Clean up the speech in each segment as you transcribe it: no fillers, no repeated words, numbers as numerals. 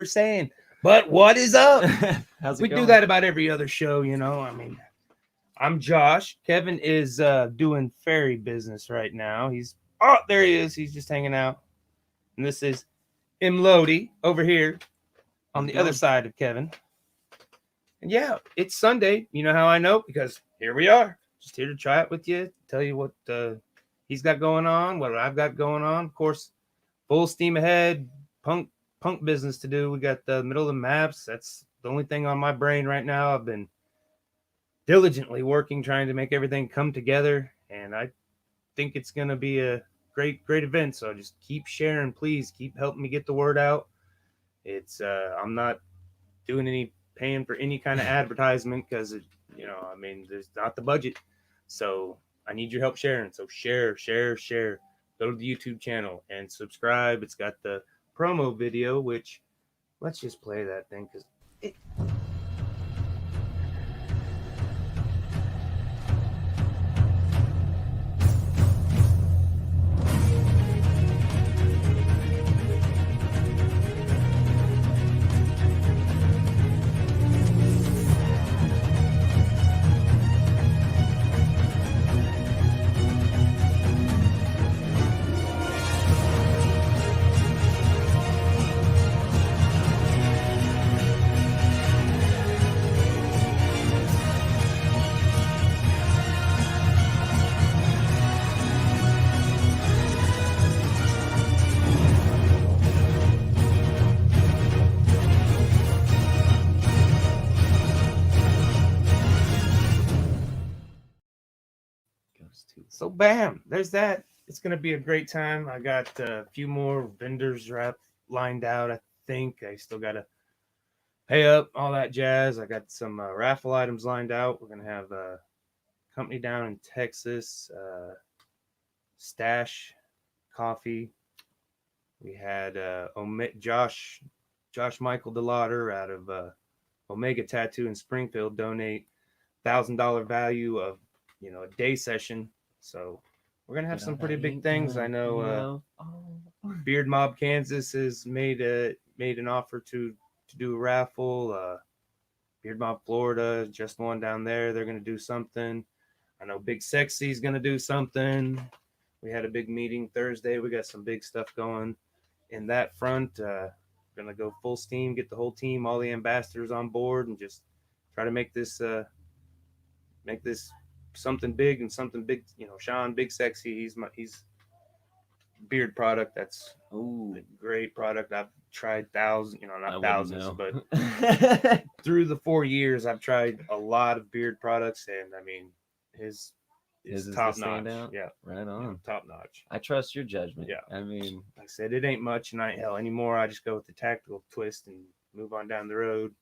saying. But what is up? How's it We going? do that about every other show, you know. I mean, I'm Josh. Kevin is doing fairy business right now. There he is. He's just hanging out. And this is Emlody over here on the other side of Kevin. And yeah, it's Sunday. You know how I know? Because here we are. Just here to try it with you, tell you what he's got going on, what I've got going on. Of course, full steam ahead, punk business to do. We got the middle of the maps. That's the only thing on my brain right now. I've been diligently working, trying to make everything come together, and I think it's going to be a great event. So just keep sharing, please. Keep helping me get the word out. It's I'm not doing any paying for any kind of advertisement because there's not the budget. So I need your help sharing. So share. Go to the YouTube channel and subscribe. It's got the promo video, which let's just play that thing because it. So bam, there's that. It's gonna be a great time. I got a few more vendors lined out. I think I still gotta pay up, all that jazz. I got some raffle items lined out. We're gonna have a company down in Texas, Stash Coffee. We had Josh Michael DeLauder out of Omega Tattoo in Springfield donate $1,000 value of a day session. So we're gonna have some pretty big things. I know Beard Mob Kansas has made an offer to do a raffle. Beard Mob Florida just one down there. They're gonna do something. I know Big Sexy's gonna do something. We had a big meeting Thursday. We got some big stuff going in that front. Gonna go full steam, get the whole team, all the ambassadors on board, and just try to make this something big and something big. Sean, Big Sexy, he's beard product. That's a great product. I've tried thousands, not thousands, but through the 4 years, I've tried a lot of beard products, and I mean, his top notch. Yeah, right on. Top notch. I trust your judgment. Yeah, I mean, like I said, it ain't much, and hell anymore. I just go with the tactical twist and move on down the road.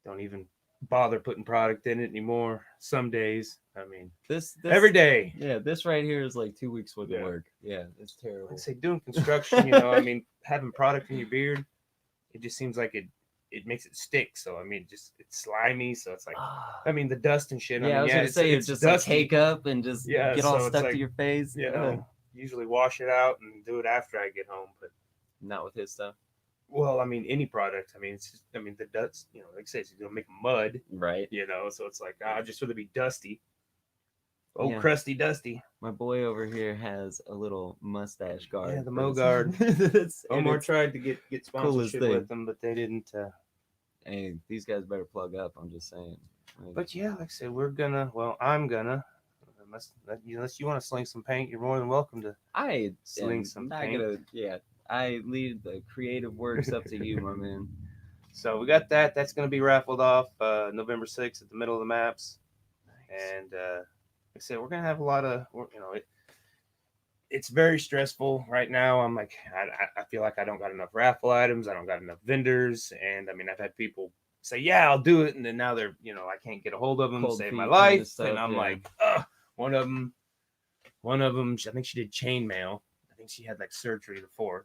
Don't even bother putting product in it anymore. Some days, I mean, this every day. Yeah, this right here is like 2 weeks worth of work. Yeah, it's terrible. I'd say doing construction, I mean, having product in your beard, it just seems like it makes it stick. So I mean, it's slimy. So it's like, I mean, the dust and shit. Yeah, I was gonna say it's just dusty. Like cake up and just get all stuck to your face. Usually wash it out and do it after I get home, but not with his stuff. Well, I mean, any product. I mean, it's just, I mean, the dust, like I said, it's going to make mud. Right. So it's like, I'd just rather be dusty. Crusty Dusty. My boy over here has a little mustache guard. Yeah, the Mo guard. Omar tried to get sponsorship with them, but they didn't. Hey, these guys better plug up. I'm just saying. But yeah, like I said, I'm gonna. Unless you want to sling some paint, you're more than welcome to. Sling some paint. I leave the creative works up to you, my man. So we got that. That's going to be raffled off November 6th at the middle of the maps. Nice. And like I said, we're going to have a lot of, it's very stressful right now. I'm like, I feel like I don't got enough raffle items. I don't got enough vendors. And I mean, I've had people say, yeah, I'll do it. And then now they're, I can't get a hold of them to save my life. And I'm like, one of them, I think she did chainmail. I think she had like surgery the 4th.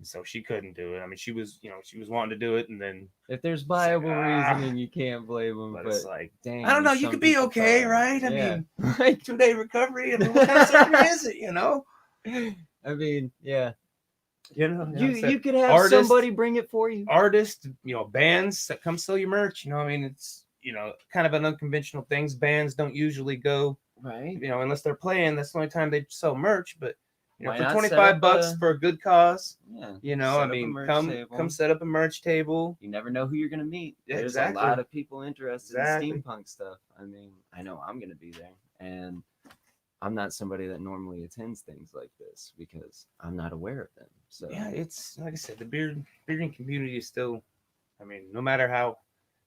So she couldn't do it. I mean, she was wanting to do it, and then if there's viable reason, then you can't blame them. But it's like, dang, I don't know. You could be okay, right? I mean, 2-day recovery. I mean, what kind of surgery is it? I mean, yeah. You know, you could have artists, somebody bring it for you. Artists, bands that come sell your merch. I mean, it's kind of an unconventional things. Bands don't usually go, right? Unless they're playing. That's the only time they sell merch. But Why for not $25 for a good cause, Yeah, I mean, come set up a merch table. You never know who you're gonna meet. Yeah, There's exactly. a lot of people interested in steampunk stuff. I mean, I know I'm gonna be there, and I'm not somebody that normally attends things like this because I'm not aware of them. So yeah, it's like I said, the bearding community is still. I mean, no matter how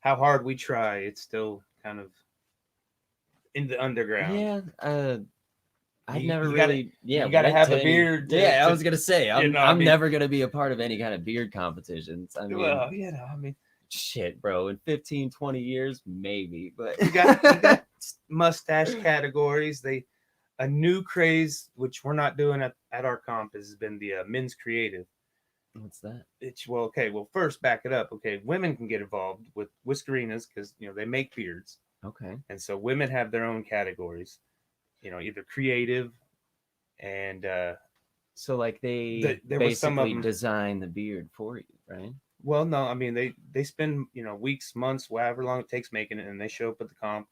hard we try, it's still kind of in the underground. Yeah, I've never you really. Gotta, yeah, you gotta have a beard. I was gonna say I'm mean, never gonna be a part of any kind of beard competitions. I mean, well, I mean, shit, bro. In 15, 20 years, maybe. But you got mustache categories. A new craze which we're not doing at our comp has been the men's creative. What's that? It's okay. Well, first back it up. Okay, women can get involved with whiskerinas because they make beards. Okay. And so women have their own categories. Either creative and so like they basically design the beard for you, right? Well, no, I mean they spend weeks, months, however long it takes making it, and they show up at the comp,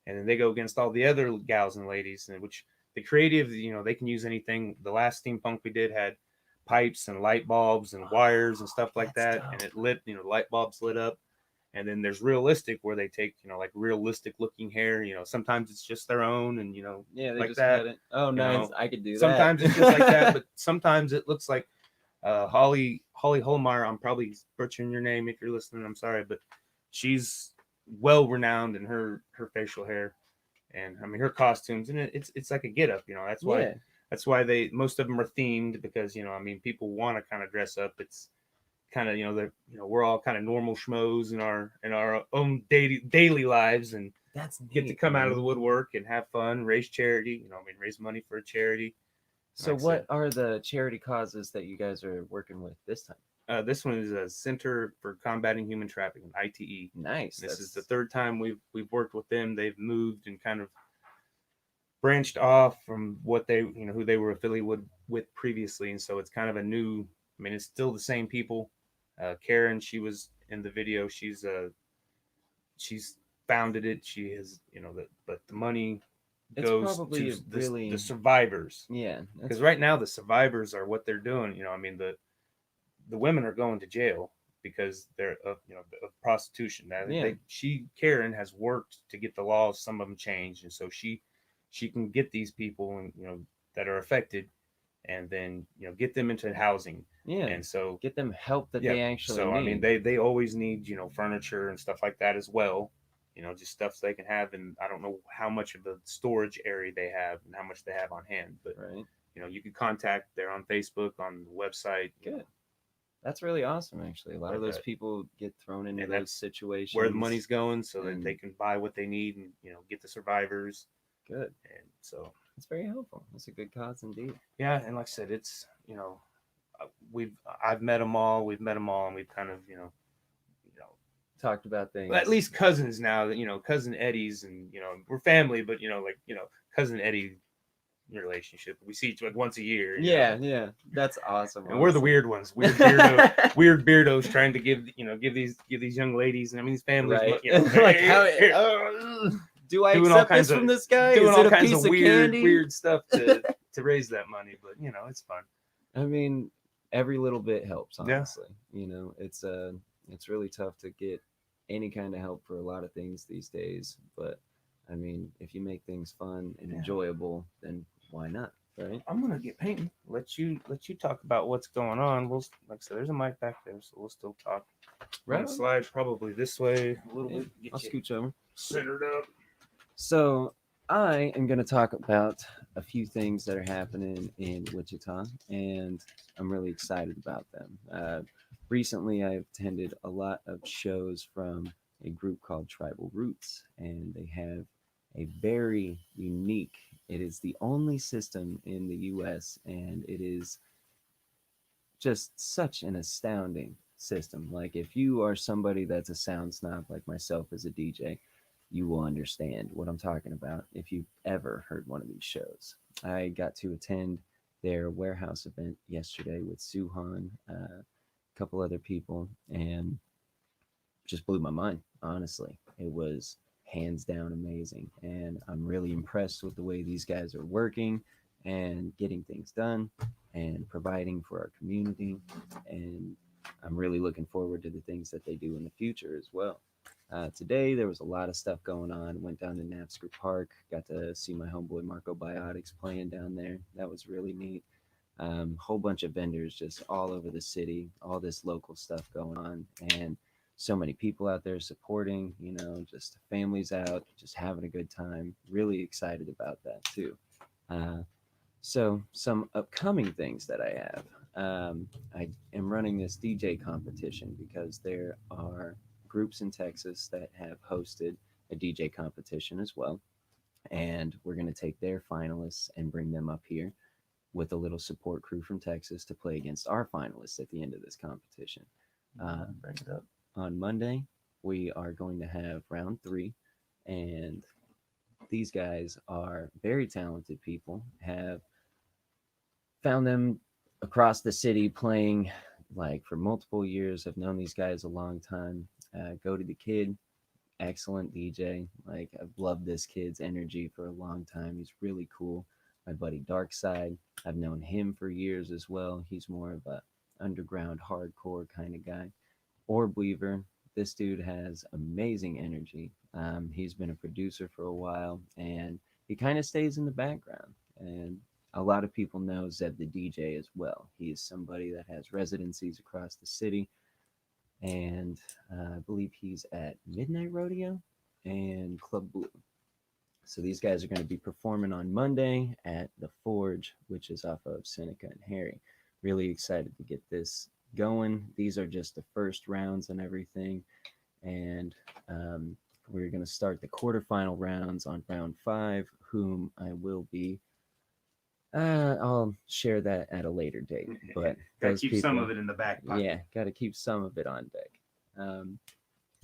and then they go against all the other gals and ladies, and which the creative, they can use anything. The last steampunk we did had pipes and light bulbs and wires and stuff like that, dope. and it lit, light bulbs lit up. And then there's realistic where they take, like realistic looking hair. Sometimes it's just their own, and yeah, they like just that. Cut it. Oh, nice! I could do that. Sometimes it's just like that, but sometimes it looks like Holly Holmeyer. I'm probably butchering your name if you're listening. I'm sorry, but she's well renowned in her facial hair, and I mean her costumes, and it's like a get up. That's why most of them are themed because I mean people want to kind of dress up. It's kind of we're all kind of normal schmoes in our own daily lives, and that's neat, get to come out of the woodwork and have fun, raise charity. I mean raise money for a charity. So what are the charity causes that you guys are working with this time? This one is a Center for Combating Human Trafficking, ITE. Nice. This is the third time we've worked with them. They've moved and kind of branched off from what they who they were affiliated with previously, and so it's kind of a new. I mean, it's still the same people. Karen, she was in the video. She's founded it. She has but the money goes to the survivors. Yeah, because right now the survivors are what they're doing. I mean the women are going to jail because they're of prostitution. Now Karen has worked to get the laws, some of them changed, and so she can get these people and that are affected, and then get them into housing. Yeah, and so get them help that they actually need. I mean they always need furniture and stuff like that as well. Just stuff so they can have, and I don't know how much of a storage area they have and how much they have on hand, but you can contact. They're on Facebook, on the website. Good. That's really awesome, actually. A lot of those people get thrown into those situations where the money's going, so that they can buy what they need and get the survivors. Good. And so it's very helpful. It's a good cause indeed. Yeah, and like I said, it's I've met them all. We've met them all, and we've kind of talked about things. Well, at least cousins now. Cousin Eddie's, and we're family, but cousin Eddie relationship. We see each other once a year. Yeah, that's awesome. And we're the weird ones, weird beardos trying to give these young ladies, and I mean these families, like do I accept this from this guy? Doing Is all it a kinds piece of weird candy? stuff to raise that money, but it's fun. I mean, every little bit helps. Honestly, it's really tough to get any kind of help for a lot of things these days. But I mean, if you make things fun and enjoyable, then why not, right? I'm gonna get painting. Let you talk about what's going on. We'll, like I said, there's a mic back there, so we'll still talk. Right. Slide probably this way a little bit. I'll scooch over. Centered up. So I am going to talk about a few things that are happening in Wichita, and I'm really excited about them. Recently, I've attended a lot of shows from a group called Tribal Roots, and they have a very unique, it is the only system in the US, and it is just such an astounding system. Like, if you are somebody that's a sound snob like myself as a DJ, you will understand what I'm talking about if you've ever heard one of these shows. I got to attend their warehouse event yesterday with Suhan, a couple other people, and just blew my mind. Honestly, it was hands down amazing, and I'm really impressed with the way these guys are working and getting things done and providing for our community. And I'm really looking forward to the things that they do in the future as well. Today there was a lot of stuff going on. Went down to Napsker Park, got to see my homeboy Marco Biotics playing down there. That was really neat. Whole bunch of vendors just all over the city, all this local stuff going on, and so many people out there supporting, just families out, just having a good time. Really excited about that too. Uh, so, some upcoming things that I have. I am running this DJ competition because there are groups in Texas that have hosted a DJ competition as well. And we're going to take their finalists and bring them up here with a little support crew from Texas to play against our finalists at the end of this competition. Bring it up. On Monday, we are going to have round three, and these guys are very talented people. Have found them across the city playing like for multiple years. I've known these guys a long time. Go to the Kid, excellent DJ. Like I've loved this kid's energy for a long time. He's really cool. My buddy Darkside, I've known him for years as well. He's more of a underground hardcore kind of guy. Orb Weaver, this dude has amazing energy. He's been a producer for a while, and he kind of stays in the background. And a lot of people know Zeb the DJ as well. He is somebody that has residencies across the city, and I believe he's at Midnight Rodeo and Club Blue. So these guys are going to be performing on Monday at the Forge, which is off of Seneca and Harry. Really excited to get this going. These are just the first rounds and everything, and we're going to start the quarterfinal rounds on round 5, whom I will be. I'll share that at a later date, but Gotta those keep people, some of it in the back pocket. yeah, got to keep some of it on deck.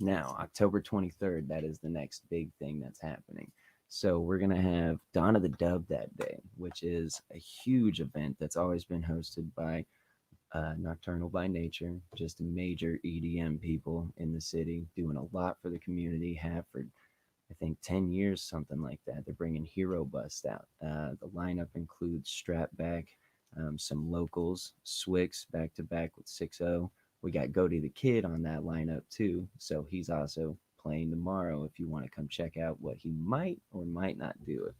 Now, October 23rd, that is the next big thing that's happening. So we're going to have Dawn of the Dub that day, which is a huge event that's always been hosted by Nocturnal by Nature, just major EDM people in the city doing a lot for the community, have for, I think, 10 years, something like that. They're bringing Hero Bust out. The lineup includes Strapback, some locals, Swix back to back with 6-0. We got Goaty the Kid on that lineup too, so he's also playing tomorrow if you want to come check out what he might or might not do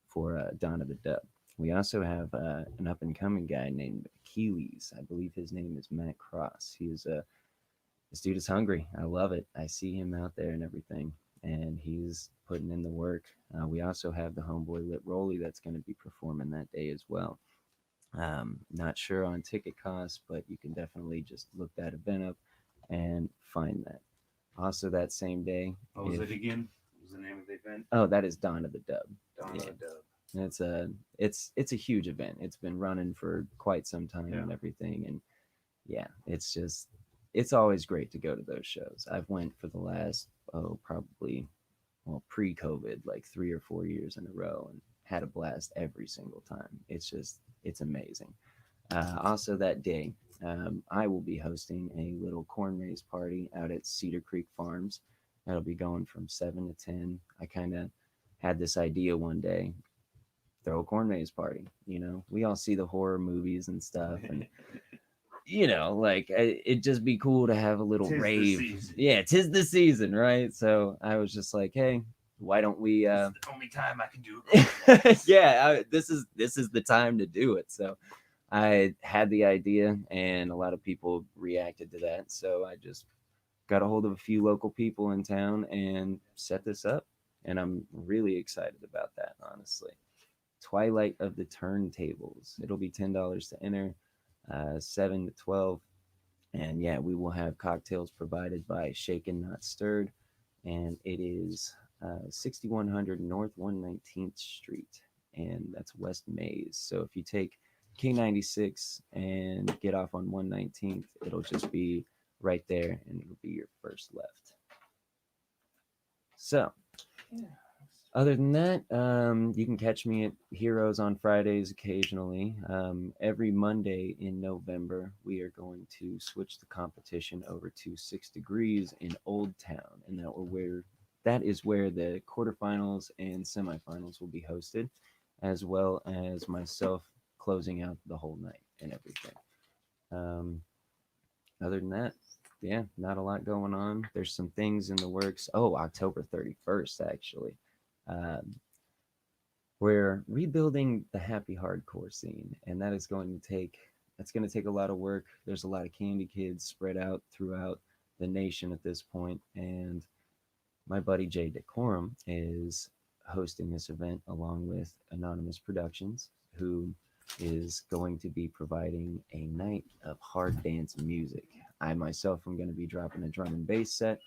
for Dawn of the Dub. We also have an up and coming guy named Achilles. I believe his name is Matt Cross. He is this dude is hungry. I love it. I see him out there and everything, and he's putting in the work. We also have the homeboy Lit Rolly that's going to be performing that day as well. Not sure on ticket costs, but you can definitely just look that event up and find that. Also, that same day. What was it again? What was the name of the event? Oh, that is Dawn of the Dub. Dawn of the Dub. It's a huge event. It's been running for quite some time and everything, and yeah, it's always great to go to those shows. I've went for the last probably pre-COVID like 3 or 4 years in a row and had a blast every single time. It's amazing. Also that day, I will be hosting a little corn maze party out at Cedar Creek Farms. That'll be going from 7 to 10. I kind of had this idea one day, throw a corn maze party. We all see the horror movies and stuff, and like it'd just be cool to have a little rave. Yeah, 'tis the season, right? So I was just like, hey, why don't we? This is the only time I can do it. Yeah, this is the time to do it. So I had the idea, and a lot of people reacted to that. So I just got a hold of a few local people in town and set this up, and I'm really excited about that, honestly. Twilight of the Turntables. It'll be $10 to enter, 7 to 12, and yeah, we will have cocktails provided by Shaken Not Stirred, and it is 6100 North 119th Street, and that's West Maze. So if you take K96 and get off on 119th, it'll just be right there, and it'll be your first left. So, Other than that, you can catch me at Heroes on Fridays occasionally. Every Monday in November, we are going to switch the competition over to 6 Degrees in Old Town, and that is where the quarterfinals and semifinals will be hosted, as well as myself closing out the whole night and everything. Um, Other than that, yeah, not a lot going on. There's some things in the works. Oh, October 31st, actually. Um, we're rebuilding the happy hardcore scene, and that's going to take a lot of work. There's a lot of candy kids spread out throughout the nation at this point, and my buddy Jay Decorum is hosting this event along with Anonymous Productions, who is going to be providing a night of hard dance music. I myself am going to be dropping a drum and bass set,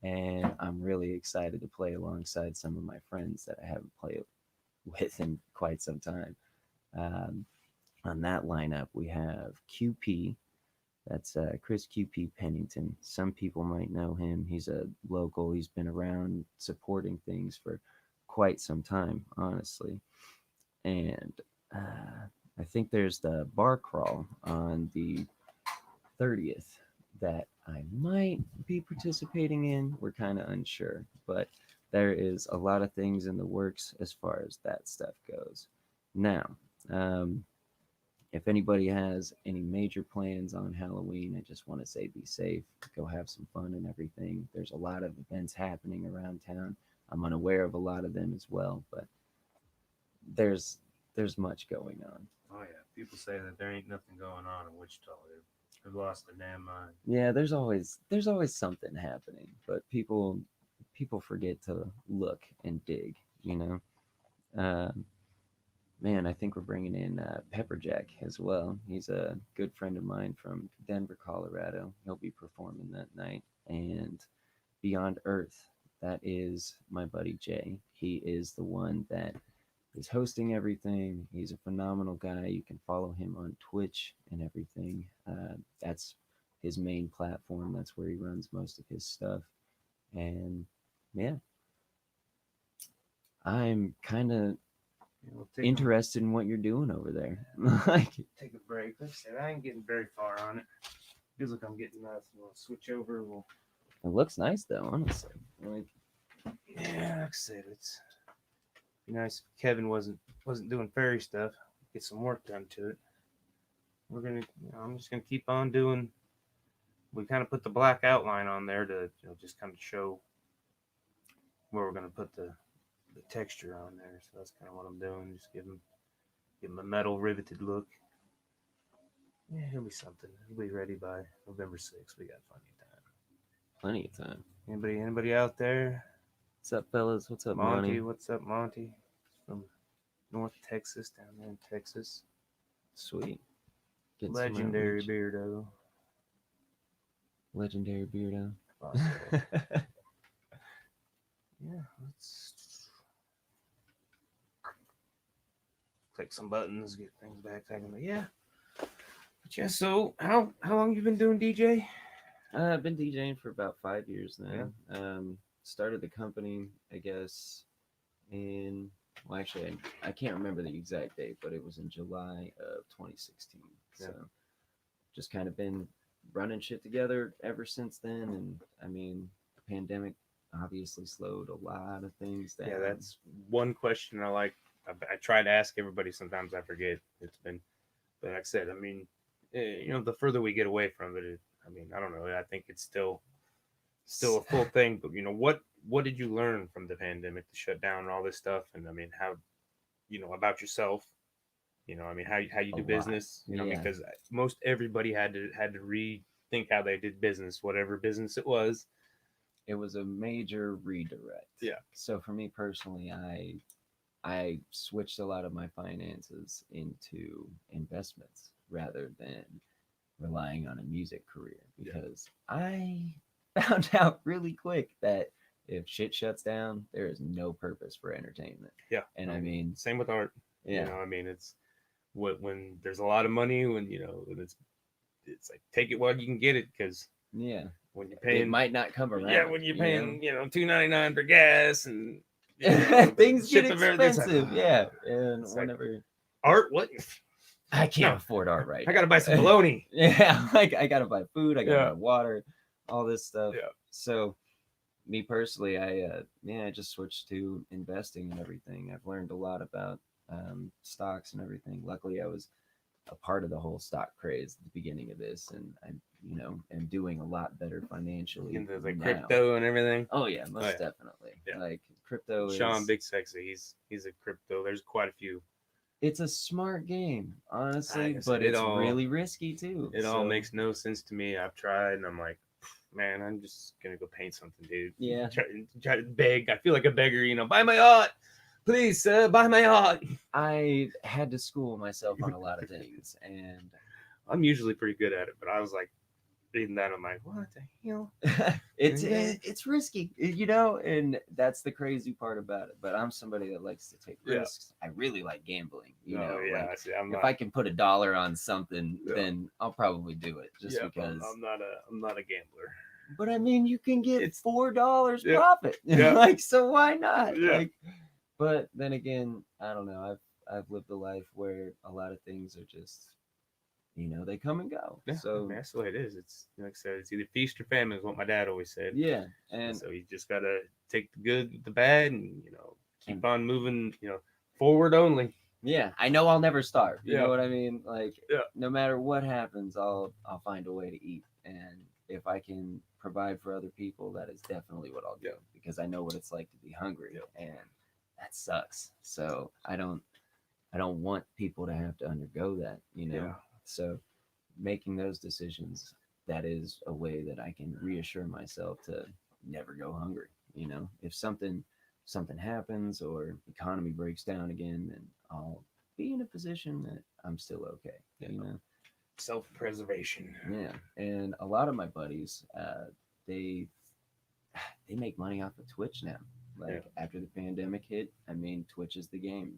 and I'm really excited to play alongside some of my friends that I haven't played with in quite some time. Um, on that lineup, we have QP. That's Chris QP Pennington. Some people might know him. He's a local. He's been around supporting things for quite some time, honestly. And I think there's the bar crawl on the 30th that I might be participating in. We're kind of unsure, but there is a lot of things in the works as far as that stuff goes. Now, um, if anybody has any major plans on Halloween, I just want to say be safe, go have some fun and everything. There's a lot of events happening around town. I'm unaware of a lot of them as well, but there's much going on. Oh yeah, people say that there ain't nothing going on in Wichita. They've lost their damn mind. Yeah, there's always something happening, but people forget to look and dig, you know. Um, Man, I think we're bringing in Pepperjack as well. He's a good friend of mine from Denver, Colorado. He'll be performing that night. And Beyond Earth, that is my buddy Jay. He is the one that is hosting everything. He's a phenomenal guy. You can follow him on Twitch and everything. That's his main platform. That's where he runs most of his stuff. And yeah, I'm kind of interested in what you're doing over there. Like, take a break. Like I said, I ain't getting very far on it. Feels like I'm getting nothing. We'll switch over. it looks nice though, honestly. Like, Yeah, like I said, it's be nice if Kevin wasn't doing fairy stuff. Get some work done to it. We're gonna. I'm just gonna keep on doing. We kind of put the black outline on there to just kind of show where we're gonna put the texture on there. So that's kind of what I'm doing. Just give him a metal riveted look. Yeah, it'll be something. He'll be ready by November 6th. We got plenty of time. plenty of time. Anybody out there? What's up, fellas? What's up, Monty? Monty? What's up, Monty? From North Texas, down there in Texas. Sweet. Getting some Legendary outreach. beardo. Legendary beardo. Yeah, let's click some buttons, get things back. Yeah. But yeah, so how long you been doing DJ? I've been DJing for about 5 years now. Started the company, I guess, well, actually, I can't remember the exact date, but it was in July of 2016. Yeah. So just kind of been running shit together ever since then. And I mean, the pandemic obviously slowed a lot of things down. Yeah, that's one question I try to ask everybody. Sometimes I forget. But like I said, I mean, the further we get away from it, I don't know. I think it's still a full thing. But what did you learn from the pandemic, the shutdown, and all this stuff? And I mean, how, about yourself? How you do business? Because most everybody had to rethink how they did business, whatever business it was. It was a major redirect. Yeah. So for me personally, I switched a lot of my finances into investments rather than relying on a music career, because I found out really quick that if shit shuts down, there is no purpose for entertainment. Yeah. And I mean, same with art. Yeah. It's when there's a lot of money, when it's like, take it while you can get it, because yeah, when you're paying, it might not come around. Yeah, when you're paying $2.99 for gas, and things get Ship of everything's like, expensive. Yeah, and It's like, whenever art, what? I can't No. afford art right I now. gotta buy some bologna. Yeah, like I gotta buy food, I gotta Yeah. buy water, all this stuff. Yeah. So, me personally, I just switched to investing and everything. I've learned a lot about stocks and everything. Luckily, I was a part of the whole stock craze at the beginning of this, and I, am doing a lot better financially Into like now. crypto and everything. Oh yeah, most yeah. definitely. Yeah. Like crypto Sean is Big Sexy, he's a crypto. There's quite a few. it's a smart game, honestly, guess but it it's all- really risky too. It all So, makes no sense to me. I've tried, and I'm like, man, I'm just gonna go paint something, dude. Yeah. Try to beg. I feel like a beggar, buy my yacht, please, sir, buy my yacht. I had to school myself on a lot of things, and I'm usually pretty good at it, but I was like reading that, I'm like, what the hell? it's risky, and that's the crazy part about it. But I'm somebody that likes to take Yeah. risks. I really like gambling. Yeah. Like, See, I'm if not. I can put $1 on something, Yeah. then I'll probably do it just yeah, because. I'm not a gambler. But I mean, you can get It's- $4 Yeah. profit. Yeah. Like, so why not? Yeah. Like, but then again, I don't know. I've lived a life where a lot of things are just, they come and go. Yeah, So that's the way it is. It's like I said, it's either feast or famine, is what my dad always said. yeah, And and so you just gotta take the good with the bad, and keep And- on moving. Forward only. yeah, I know I'll never starve. You Yeah. know what I mean? Like, Yeah. no matter what happens, I'll find a way to eat, and if I can provide for other people, that is definitely what I'll do, Yeah. because I know what it's like to be hungry, Yeah. and that sucks. So I don't want people to have to undergo that. Yeah. So making those decisions, that is a way that I can reassure myself to never go hungry. If something happens or economy breaks down again, then I'll be in a position that I'm still okay. Yeah. Self-preservation. Yeah. And a lot of my buddies, they make money off of Twitch now. Like, after the pandemic hit, I mean, Twitch is the game.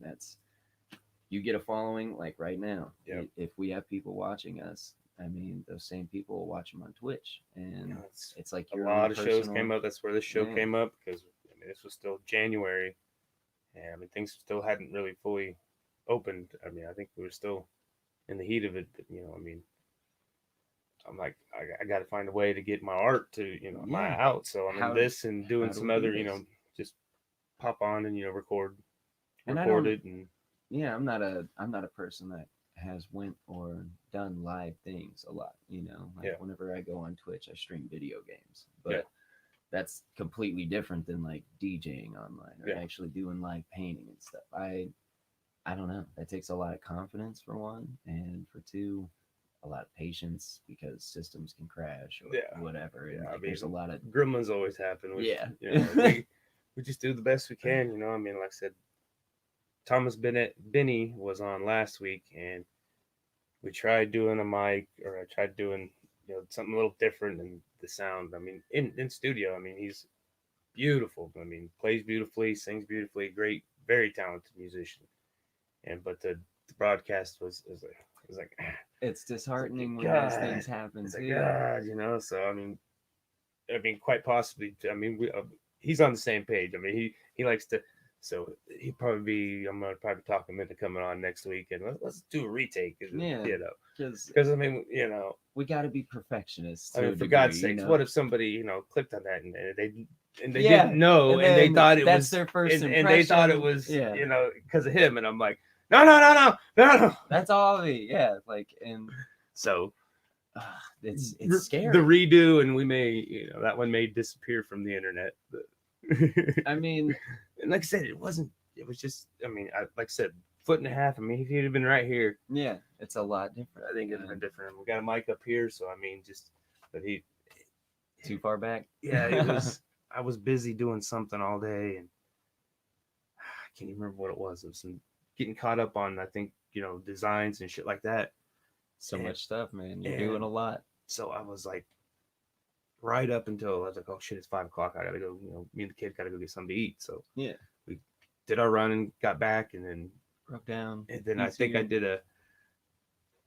You get a following, like right now. Yep. If we have people watching us, I mean, those same people will watch them on Twitch, and it's like A your lot own of shows personal- came up. That's where this show Yeah. came up, because this was still January, and things still hadn't really fully opened. I think we were still in the heat of it. But, I'm like, I got to find a way to get my art to my Yeah. out. So How- this and doing how do some we do other this? just pop on and record And I record don't- it and Yeah, I'm not a person that has went or done live things a lot. Like, Yeah. whenever I go on Twitch, I stream video games, but Yeah. that's completely different than like DJing online or Yeah. actually doing live painting and stuff. I don't know. That takes a lot of confidence, for one, and for two, a lot of patience, because systems can crash or Yeah. whatever. And Yeah, like, there's a lot of gremlins always happen. Which, Yeah. we just do the best we can. Like I said, Thomas Benny was on last week, and we tried doing a mic, or I tried doing something a little different in the sound. In studio, he's beautiful. Plays beautifully, sings beautifully, great, very talented musician. But the broadcast was like it's disheartening when God. those things happen it's too. like God, So quite possibly. He's on the same page. He likes to. So he'd probably be. I'm gonna probably talk him into coming on next week, and let's do a retake. Yeah. Because we got to be perfectionists. for God's sakes, what if somebody clicked on that and they Yeah, didn't know, and and they then thought it that's was their first and they thought it impression. was Yeah. because of him, and I'm like, no. That's all and So it's the scary. redo, and we may that one may disappear from the internet. But I mean, and like I said, it was just like I said, foot and a half. If he'd have been right here, yeah, it's a lot different. I think it'd have been different. We got a mic up here, so but he too far back. Yeah, it was. I was busy doing something all day, and I can't even remember what it was. It was getting caught up on, I think, designs and shit like that. So much stuff, man. You're and- doing a lot. So I was like, right up until I was like, oh shit, it's 5 o'clock. I gotta go. Me and the kid gotta go get something to eat. So Yeah. we did our run and got back, and then Broke down. I think I did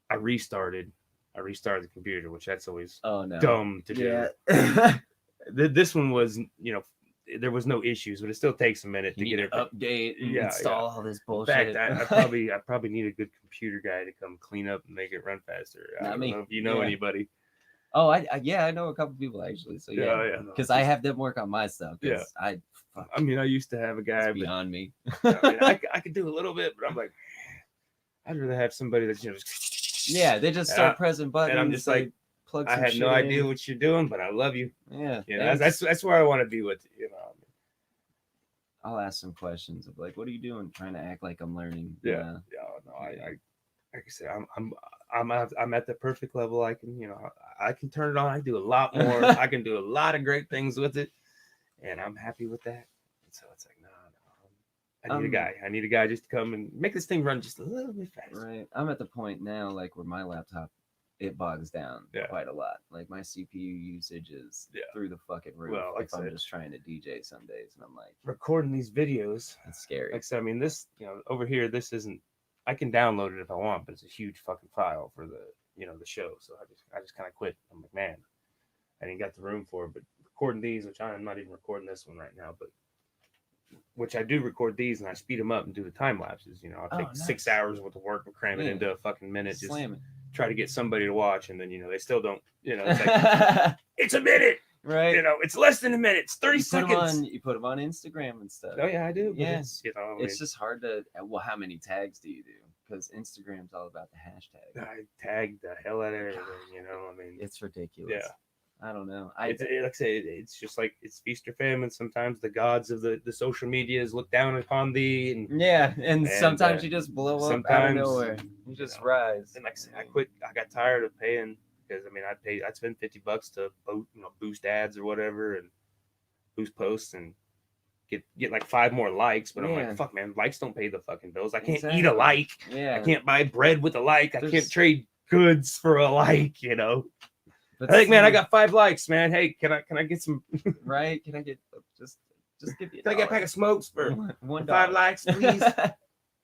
I restarted the computer, which that's always Oh no. dumb to do. Yeah. This one was, there was no issues, but it still takes a minute to You get need it. to update and Yeah, install all this In bullshit. fact, I probably need a good computer guy to come clean up and make it run faster. I Not don't me. know if you know Yeah. anybody. Oh, I know a couple people actually. So yeah, Yeah, no, because it's I just- have them work on my stuff. Yeah. Fuck, I mean, I used to have a guy, it's but beyond me. I could do a little bit, but I'm like, I'd rather have somebody that's Yeah, they just start pressing buttons. and I'm just like, plug I some had shit no in. idea what you're doing, but I love you. Yeah, You know, that's where I want to be with you. You know. I'll ask some questions of like, what are you doing? Trying to act like I'm learning. Yeah. You know? No, I like I said, I'm at the perfect level. I can, you know, I can turn it on. I do a lot more. I can do a lot of great things with it, and I'm happy with that. And so it's like, no, I need a guy. I need a guy just to come and make this thing run just a little bit faster. Right. I'm at the point now, like where my laptop, it bogs down quite a lot. Like my CPU usage is through the fucking roof. Well, like if I'm just trying to DJ some days, and I'm like recording these videos. It's scary. Like I said, I mean, this, you know, over here, this isn't. I can download it if I want, but it's a huge fucking file for the, you know, the show. So I just kind of quit. I'm like, man, I didn't got the room for it. But recording these, which I'm not even recording this one right now, but which I do record these and I speed them up and do the time lapses. You know, I'll take 6 hours worth of work and cram it into a fucking minute. Just slam it. Try to get somebody to watch, and then, you know, they still don't. You know, it's like it's a minute. Right. You know, it's less than a minute. It's 30 seconds. You put them on Instagram and stuff. Oh yeah, I do. Yeah. It's, you know, it's just hard to. Well, how many tags do you do? Because Instagram's all about the hashtag. I tag the hell out of everything. You know, I mean, it's ridiculous. Yeah. I don't know. Like I say, it's just like it's feast or famine. Sometimes the gods of the social medias look down upon thee, and sometimes you just blow up out of nowhere. You just rise. And like I said, I quit. I got tired of paying because I mean, I'd spend $50 to boost ads or whatever and boost posts and get like 5 more likes. But I'm like, fuck, man, likes don't pay the fucking bills. I can't eat a like. Yeah. I can't buy bread with a like. I can't trade goods for a like. You know. But I think, man, I got 5 likes, man. Hey, can I get some? Right? Can I get just give you? Can I get a pack of smokes for $1? 5 likes, please?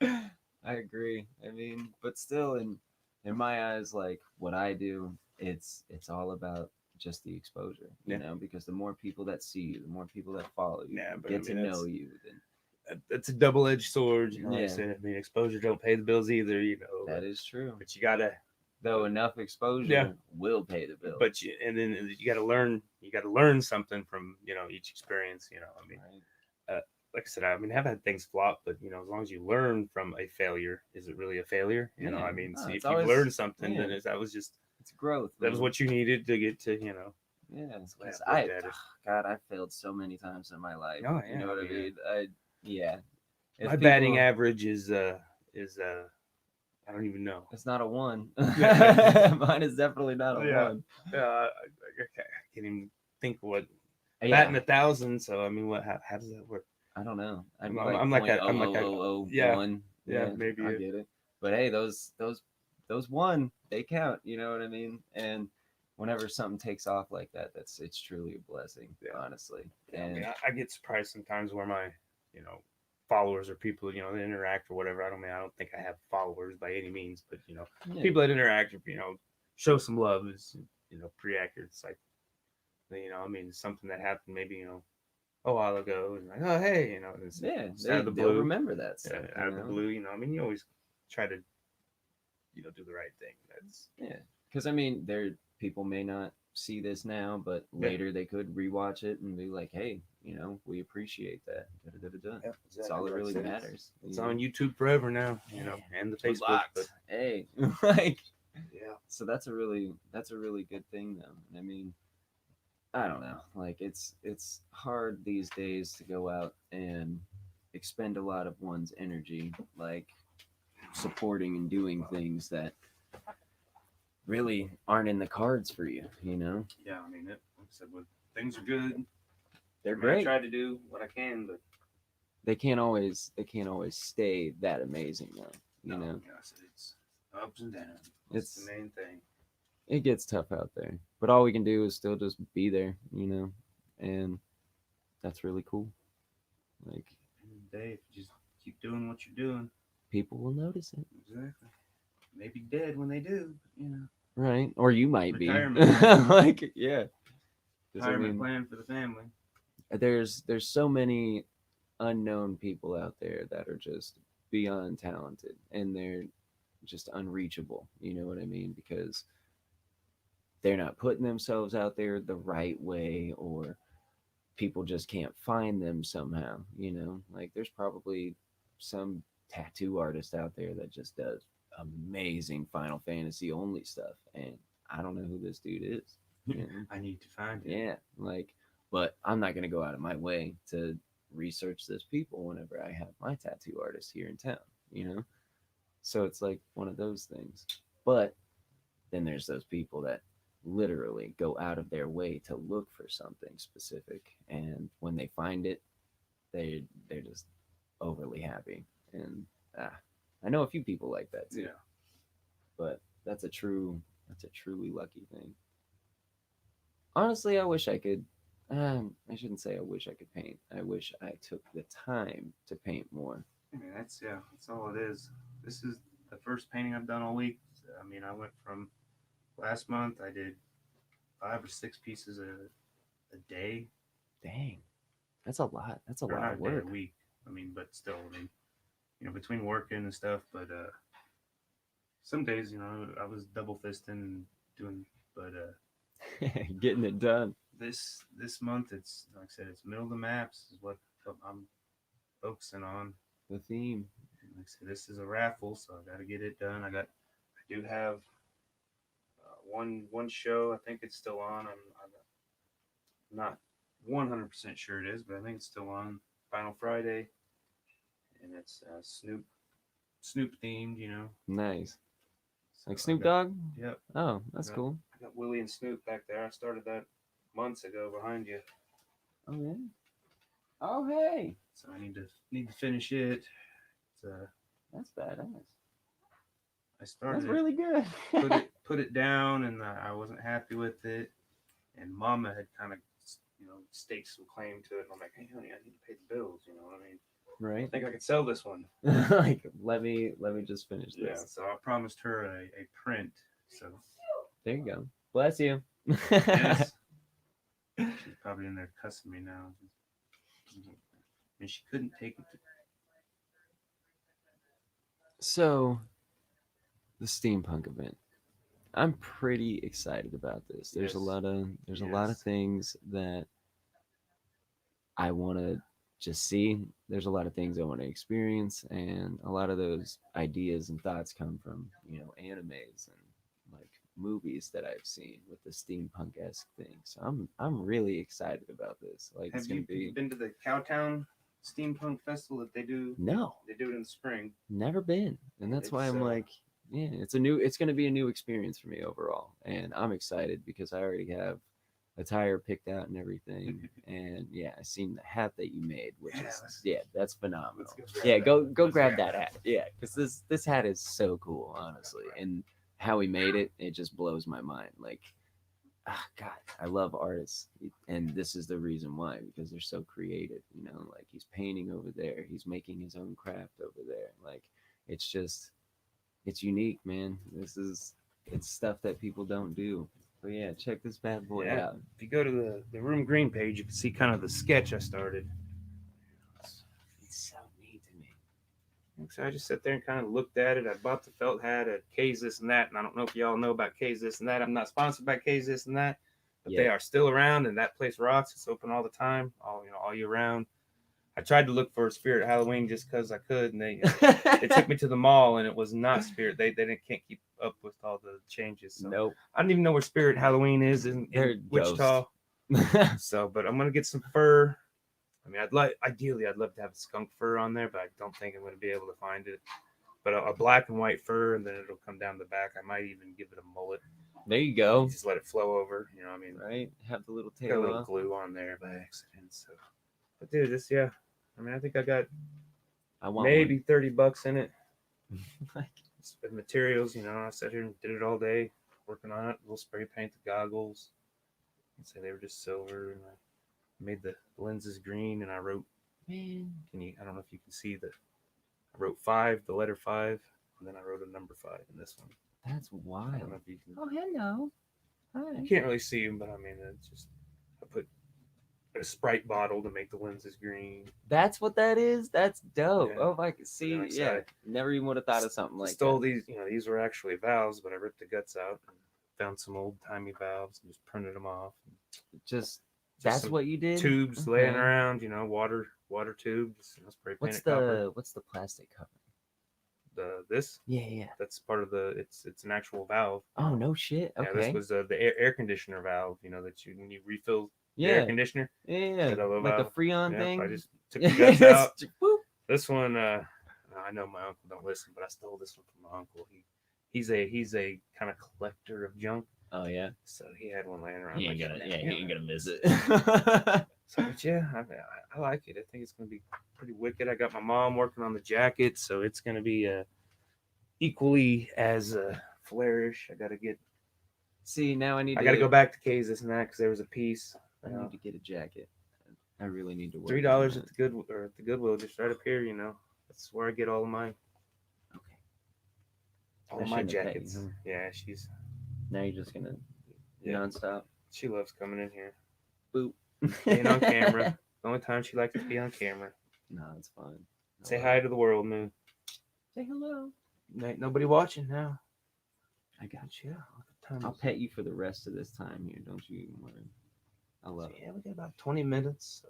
I agree. I mean, but still, in my eyes, like what I do, it's all about just the exposure, you know, because the more people that see you, the more people that follow you, get to know you. Then it's a double-edged sword, you know. Like I said, I mean, exposure don't pay the bills either, you know. That is true. But you gotta. Though enough exposure will pay the bill. But then you got to learn something from, you know, each experience, you know. I mean, like I said, I mean, I've had things flop, but, you know, as long as you learn from a failure, is it really a failure? You know, I mean, see, if you learn something, then it's growth. That was what you needed to get to, you know. Yeah, God, I failed so many times in my life. Oh, yeah, you know what I mean? My batting average is I don't even know. It's not a 1. Mine is definitely not a 1. I can't even think what batting 1,000. So I mean, how does that work? I don't know. I'm like that. I'm like that. 1. Yeah, maybe. I get it. But hey, those 1, they count. You know what I mean? And whenever something takes off like that, it's truly a blessing. Honestly. And I mean, I get surprised sometimes where my, you know, followers or people, you know, that interact or whatever. I don't think I have followers by any means, but, you know, people that interact, you know, show some love is, you know, pretty accurate. It's like, you know, I mean, something that happened maybe, you know, a while ago, and like, oh, hey, you know, out of the blue, remember that stuff. Out of the blue, you know, I mean, you always try to, you know, do the right thing. Because I mean, people may not see this now, but later they could rewatch it and be like, hey, you know, we appreciate that. That's all that really matters. It's on YouTube forever now, you know, and the Facebook. But hey, like, so that's a really good thing, though. And I mean, I don't know, like it's hard these days to go out and expend a lot of one's energy, like supporting and doing things that really aren't in the cards for you, you know? Yeah, I mean, like I said, when things are good, they're great. I try to do what I can, but they can't always stay that amazing, though. You know, it's ups and downs. It's the main thing. It gets tough out there, but all we can do is still just be there, you know, and that's really cool. Like, if you just keep doing what you're doing, people will notice it. Exactly. Maybe dead when they do, you know. Right, or you might Retirement be. Like, yeah. Retirement plan for the family. there's so many unknown people out there that are just beyond talented, and they're just unreachable. You know what I mean? Because they're not putting themselves out there the right way, or people just can't find them somehow. Like there's probably some tattoo artist out there that just does amazing Final Fantasy only stuff, and I don't know who this dude is. I need to find it. Yeah, like, but I'm not gonna go out of my way to research those people whenever I have my tattoo artist here in town. So it's like one of those things. But then there's those people that literally go out of their way to look for something specific, and when they find it, they're just overly happy. And I know a few people like that too. Yeah. But that's a truly lucky thing. Honestly, I wish I could. I shouldn't say I wish I could paint. I wish I took the time to paint more. I mean, that's all it is. This is the first painting I've done all week. I mean, I went from last month. I did 5 or 6 pieces a day. Dang, that's a lot. That's a Or lot not of a day, work. a week. I mean, but still, I mean, between working and stuff. But some days, I was double fisting and doing. But Getting it done. this month, it's like I said, it's middle of the maps is what I'm focusing on. The theme. Like I said, this is a raffle, so I got to get it done. I do have one show. I think it's still on. I'm not 100% sure it is, but I think it's still on. Final Friday, and it's Snoop themed. Nice. So Like I Snoop got- Dogg? Yep. Oh, that's Yeah. cool. I got Willie and Snoop back there. I started that months ago behind you, Oh yeah. Oh hey. so I need to finish it. It's, That's badass. I started That's it, really good. put it down, and I wasn't happy with it. And Mama had kind of staked some claim to it. And I'm like, hey honey, I need to pay the bills. You know what I mean? I Right. think I could sell this one. Like let me just finish Yeah. this. So I promised her a print. So There you go. Bless you. yes, she's probably in there cussing me now. And she couldn't take it. So, the steampunk event. I'm pretty excited about this. There's Yes. a lot of Yes. things that I want to just see. There's a lot of things I want to experience, and a lot of those ideas and thoughts come from animes and like movies that I've seen with the steampunk-esque thing. So I'm really excited about this. Like it's Have gonna you be been to the Cowtown Steampunk Festival that they do? no, They do it in the spring. never been, and that's why It's, I'm like, yeah, it's gonna be a new experience for me overall, and I'm excited because I already have attire picked out and everything, and yeah, I seen the hat that you made, which Yeah, is let's- that's phenomenal. let's go grab Yeah, that. go Let's grab grab that hat. Yeah, because this hat is so cool, honestly, and how he made it just blows my mind. Like, God, I love artists, and this is the reason why, because they're so creative. Like he's painting over there, he's making his own craft over there. Like, it's unique, man. It's stuff that people don't do. But yeah, check this bad boy Yeah. out. If you go to the Room Green page, you can see kind of the sketch I started. It's so neat to me. So I just sat there and kind of looked at it. I bought the felt hat at K's This and That, and I don't know if y'all know about K's This and That. I'm not sponsored by K's This and That, but they Yeah. are still around, and that place rocks. It's open all the time, all year round. I tried to look for Spirit Halloween just because I could, and they took me to the mall, and it was not Spirit. They can't keep up with all the changes. So Nope. I don't even know where Spirit Halloween is in They're Wichita. So, but I'm gonna get some fur. I mean, ideally, I'd love to have a skunk fur on there, but I don't think I'm gonna be able to find it. But a black and white fur, and then it'll come down the back. I might even give it a mullet. There you go. Just let it flow over. You know what I mean? Right? Have the little Got a tail little off. glue on there by accident. So, but dude, I mean, I think I got I want maybe $30 in it. one. The materials, I sat here and did it all day, working on it. We'll spray paint the goggles. I'd say they were just silver, and I made the lenses green, and I wrote. Man, I don't know if you can see I wrote 5, the letter 5, and then I wrote a number 5 in this one. that's I don't wild. know if you can. Oh, hello. You Hi. can't really see them, but I mean, it's just I put a Sprite bottle to make the lenses green. That's what that is. That's dope. Yeah. Oh, I can see. like I Yeah, said, never even would have thought of something like Stole that. these, these were actually valves, but I ripped the guts out and found some old timey valves and just printed them off. Just Just that's some what you did. Tubes laying Okay. around, water tubes, spray painted copper. What's the plastic cover? This Yeah. that's part of it's an actual valve. Oh no shit. Okay. Yeah, this was the air conditioner valve. That you when you refill the yeah. air conditioner. Yeah. That little Like the valve. Freon Yep, thing. I just took the guts out. Whoop. This one, I know my uncle don't listen, but I stole this one from my uncle. He's a kind of collector of junk, Oh yeah. so he had one laying around. He ain't like, gonna. "Yeah, Yeah, he ain't gonna miss it. So, but yeah, I like it. I think it's gonna be pretty wicked. I got my mom working on the jacket, so it's gonna be equally as flourish. I gotta See, now I go back to K's this and that because there was a piece. I need to get a jacket. I really need to work. $3 at the Goodwill, just right up here. That's where I get all of my Okay. all I of my shouldn't have paid jackets. you, huh? Yeah, Now you're just gonna yeah. nonstop. She loves coming in here, Boop. being on camera. The only time she likes to be on camera. No, it's fine. Say hi to the world, Moon. Say hello. Ain't nobody watching now. I got you. Yeah, look at time. I'll pet you for the rest of this time here. Don't you even worry. I love it. Yeah, we got about 20 minutes, so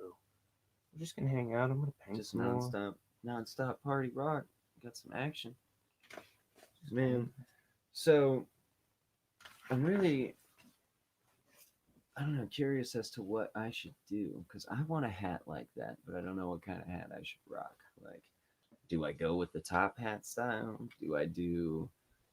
we're just gonna hang out. I'm gonna paint Just some more. nonstop party rock. Got some action, man. So I'm really, I don't know, curious as to what I should do because I want a hat like that, but I don't know what kind of hat I should rock. Like, do I go with the top hat style? Do I do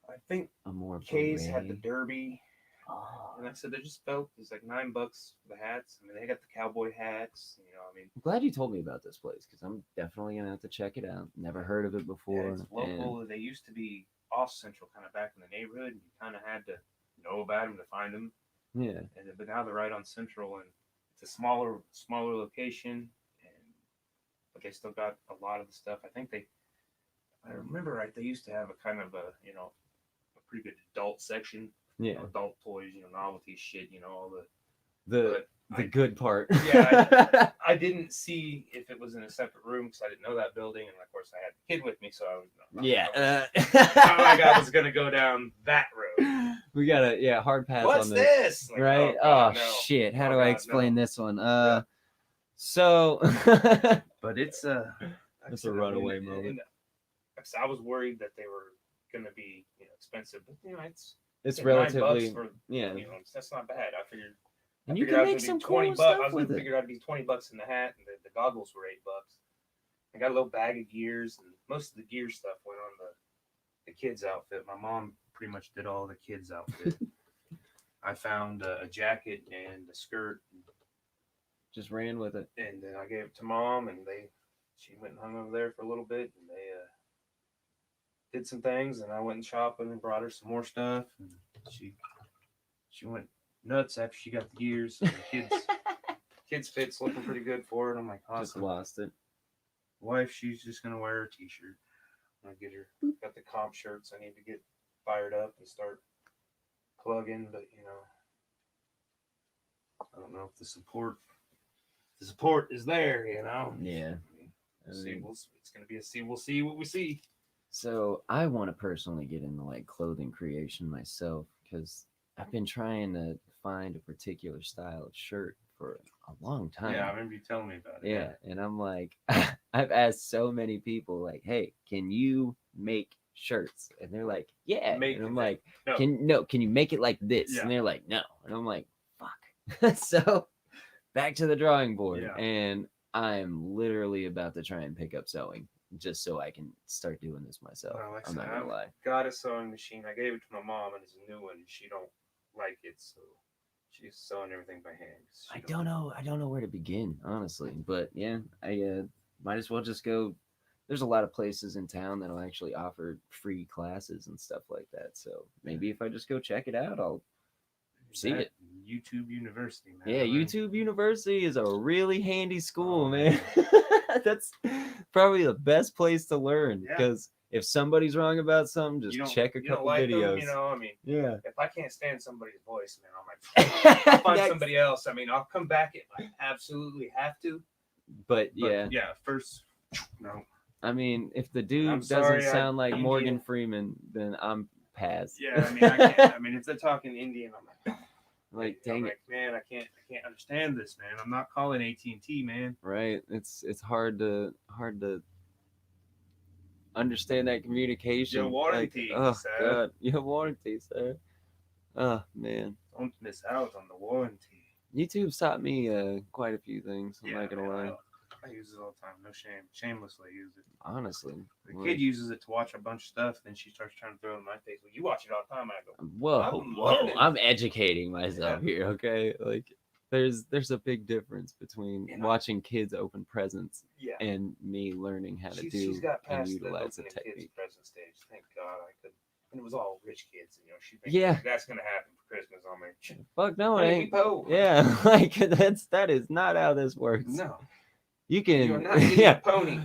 I think a more K's had the beret? derby, Oh, and I said they just felt it's like $9 for the hats. I mean, they got the cowboy hats. I'm glad you told me about this place because I'm definitely gonna have to check it out. Never heard of it before. It's local. They used to be off Central, kind of back in the neighborhood. And you kind of had to know about them to find them. Yeah. But now they're right on Central, and it's a smaller location, but they still got a lot of the stuff. I think if I remember right, they used to have a kind of a pretty good adult section. Yeah. Adult toys, novelty shit, all The good part. Yeah, I didn't see if it was in a separate room because I didn't know that building, and of course I had the kid with me, so I was I was gonna go down that road. We got a hard pass What's on this. this? Like, Right? God, Oh no. shit! How Oh, do I God, explain no. this one? Yeah. So But it's It's a runaway moment. I was worried that they were gonna be expensive, but it's $9 relatively for that's not bad. I figured. and I you figured can I was make gonna some be cool 20 bucks. I stuff was with gonna it. figure I'd be $20 in the hat, and the goggles were $8. I got a little bag of gears, and most of the gear stuff went on the kids' outfit. My mom pretty much did all the kids' outfit. I found a jacket and a skirt, Just ran with it. and then I gave it to Mom, and she went and hung over there for a little bit, and they did some things, and I went shopping and brought her some more stuff, and she went nuts after she got the gears. And the kids fit's looking pretty good for it. I'm like, Just awesome. lost it. Wife, she's just gonna wear a t-shirt. I'm gonna get her. Got the comp shirts. I need to get fired up and start plugging, but I don't know if the support is there. Yeah. We'll see. It's gonna be a see. We'll see what we see. So I want to personally get into like clothing creation myself because I've been trying to find a particular style of shirt for a long time. Yeah, I remember you telling me about it. Yeah, and I'm like, I've asked so many people, like, "Hey, can you make shirts?" And they're like, "Yeah." And I'm like, No. "Can you make it like this?" Yeah. And they're like, "No." And I'm like, "Fuck." So back to the drawing board, Yeah. and I'm literally about to try and pick up sewing just so I can start doing this myself. Well, like I I'm not said, gonna I've lie. got a sewing machine. I gave it to my mom, and it's a new one. And she don't like it, so she's sewing everything by hand. I don't know where to begin, honestly. But yeah, I might as well just go. There's a lot of places in town that'll actually offer free classes and stuff like that. So maybe if I just go check it out, I'll see it. YouTube University, man. Yeah, YouTube University is a really handy school, Oh, man. That's probably the best place to learn Yeah. because if somebody's wrong about something, You just don't check a you don't couple like videos. them, you know. I mean, Yeah. if I can't stand somebody's voice, man, I'm like, I'll find Next. somebody else. I mean, I'll come back if I absolutely have to. But But yeah, first, no. I mean, if the dude I'm doesn't sorry, sound like Indian. Morgan Freeman, then I'm past. Yeah, I mean, I can't. I mean, if they're talking Indian, I'm like, dang it. man, I can't understand this, man. I'm not calling AT&T, man. Right? It's hard to understand that communication. Your warranty, oh sir. God, your warranty, sir. Oh man, don't miss out on the warranty. YouTube's taught me quite a few things. I'm Yeah, not gonna man, lie. I use it all the time. No shame. Shamelessly use it. Honestly, The kid uses it to watch a bunch of stuff, then she starts trying to throw it in my face. Well, you watch it all the time. I go, whoa! I'm educating myself here, okay? Like, there's a big difference between watching kids open presents and me learning how to she's got and past utilize the kids technique. present stage. Thank God I could. And it was all rich kids, you know. She thinks that's gonna happen for Christmas. I'm like, fuck no, it ain't. Po. Yeah, like that is not how this works. No. You can. You're not getting a pony.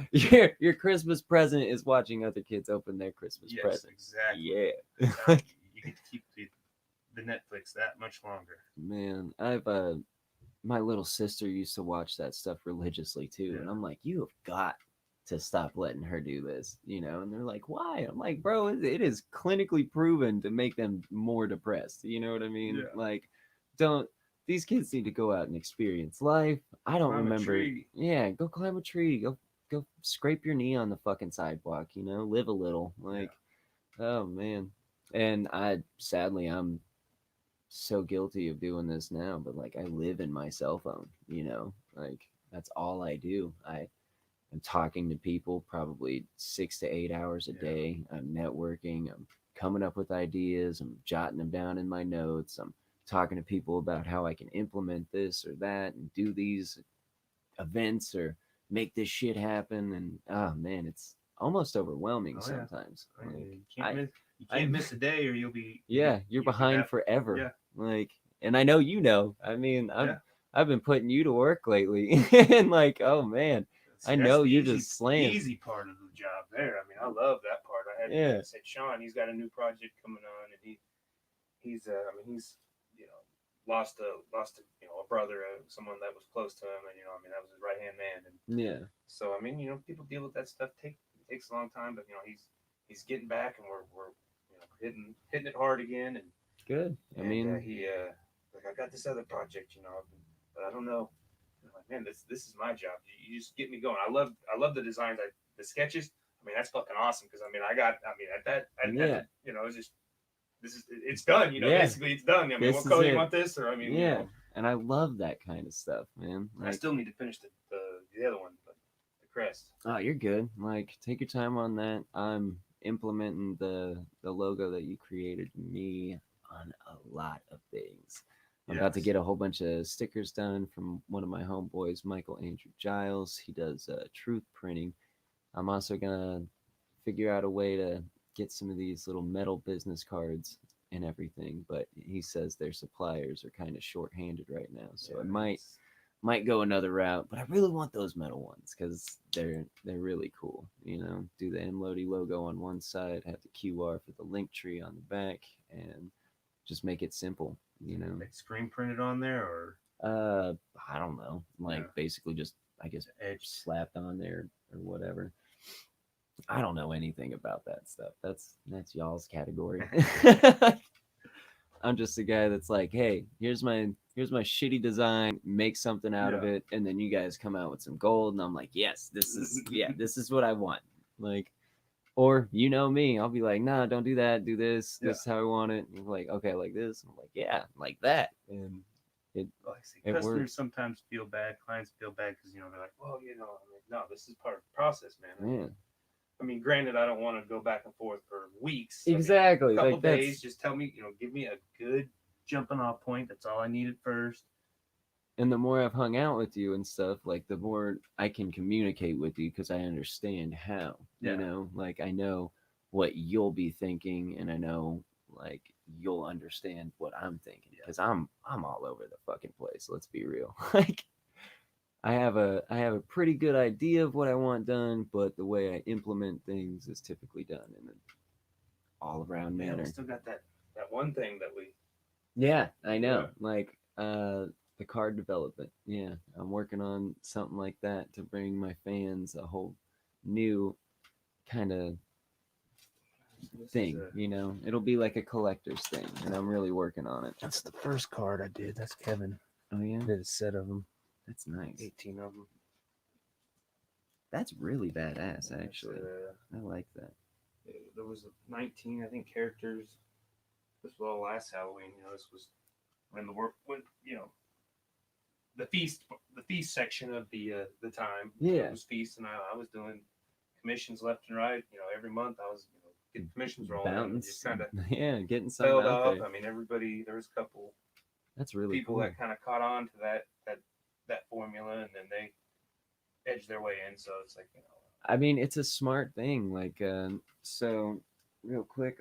Your Christmas present is watching other kids open their Christmas present. Exactly. Yeah. You get to keep the Netflix that much longer. Man, I've my little sister used to watch that stuff religiously too, and I'm like, you have got to stop letting her do this, you know. And they're like, why? I'm like, bro, it is clinically proven to make them more depressed. You know what I mean? Yeah. Like, these kids need to go out and experience life. I don't remember. Yeah, go climb a tree. Go scrape your knee on the fucking sidewalk, you know, live a little. Like, oh man. And I'm so guilty of doing this now, but like I live in my cell phone, you know, like that's all I do. I'm talking to people probably 6 to 8 hours a day. I'm networking. I'm coming up with ideas. I'm jotting them down in my notes. I'm talking to people about how I can implement this or that and do these events or make this shit happen. And oh man, it's almost overwhelming sometimes. You can't miss a day or you'll be you're behind forever. Yeah. Like, and I know you know. I mean, I've been putting you to work lately, and like, oh man, I know you're just slaying. The easy part of the job there. I mean, I love that part. I had said Sean, he's got a new project coming on, and he's you know lost a brother, someone that was close to him, and you know, I mean, that was his right hand man, and so I mean, you know, people deal with that stuff. It takes a long time, but you know, he's getting back, and we're you know hitting it hard again, and good. I mean, he like I got this other project, you know, but I don't know. I'm like, man, this is my job. You just get me going. I love the designs, the sketches. I mean, that's fucking awesome because I mean, you know, it's done. You know, basically it's done. I mean, what color you want this? Or I mean, you know. And I love that kind of stuff, man. Like, I still need to finish the other one, but the crest. Oh, you're good. Like, take your time on that. I'm implementing the logo that you created me on a lot of things. I'm about to get a whole bunch of stickers done from one of my homeboys, Michael Andrew Giles. He does truth printing. I'm also gonna figure out a way to get some of these little metal business cards and everything, but he says their suppliers are kind of short-handed right now, so I might go another route. But I really want those metal ones because they're really cool. You know, do the Emlody logo on one side, have the QR for the link tree on the back, and just make it simple. You know, like screen printed on there, or I don't know, like basically just I guess edge slapped on there or whatever. I don't know anything about that stuff. That's y'all's category. I'm just a guy that's like, hey, here's my shitty design, make something out of it, and then you guys come out with some gold, and I'm like, yes, this is what I want. Like, or you know me, I'll be like, nah, don't do that, do this. This is how I want it. And you're like, okay, like this. I'm like, yeah, like that. And customers works. Sometimes feel bad, clients feel bad because you know they're like, well, you know, I mean, no, this is part of the process, man. I mean, granted, I don't want to go back and forth for weeks. Exactly. I mean, a couple days, just tell me, you know, give me a good jumping off point. That's all I need at first. And the more I've hung out with you and stuff, like the more I can communicate with you because I understand how. You know, like I know what you'll be thinking, and I know like you'll understand what I'm thinking because I'm all over the fucking place. Let's be real. Like I have a pretty good idea of what I want done, but the way I implement things is typically done in an all around Yeah, we manner. still got that one thing that we. Yeah, I know. Yeah. Like the card development. Yeah, I'm working on something like that to bring my fans a whole new kind of This is thing. You know, it'll be like a collector's thing, and I'm really working on it. That's the first card I did. That's Kevin. Oh yeah, I did a set of them, that's nice. 18 of them. That's really badass, actually. I like that. There was 19, I think, characters. This was all last Halloween. You know, this was when the feast section of the time. Yeah. It was feast, and I was doing commissions left and right. You know, every month I was getting commissions rolling. And just kind of yeah, getting something filled out up. there. I mean, everybody. There was a couple That's really people cool. that kind of caught on to that formula, and then they edged their way in. So it's like, you know. I mean, it's a smart thing. Like, so real quick,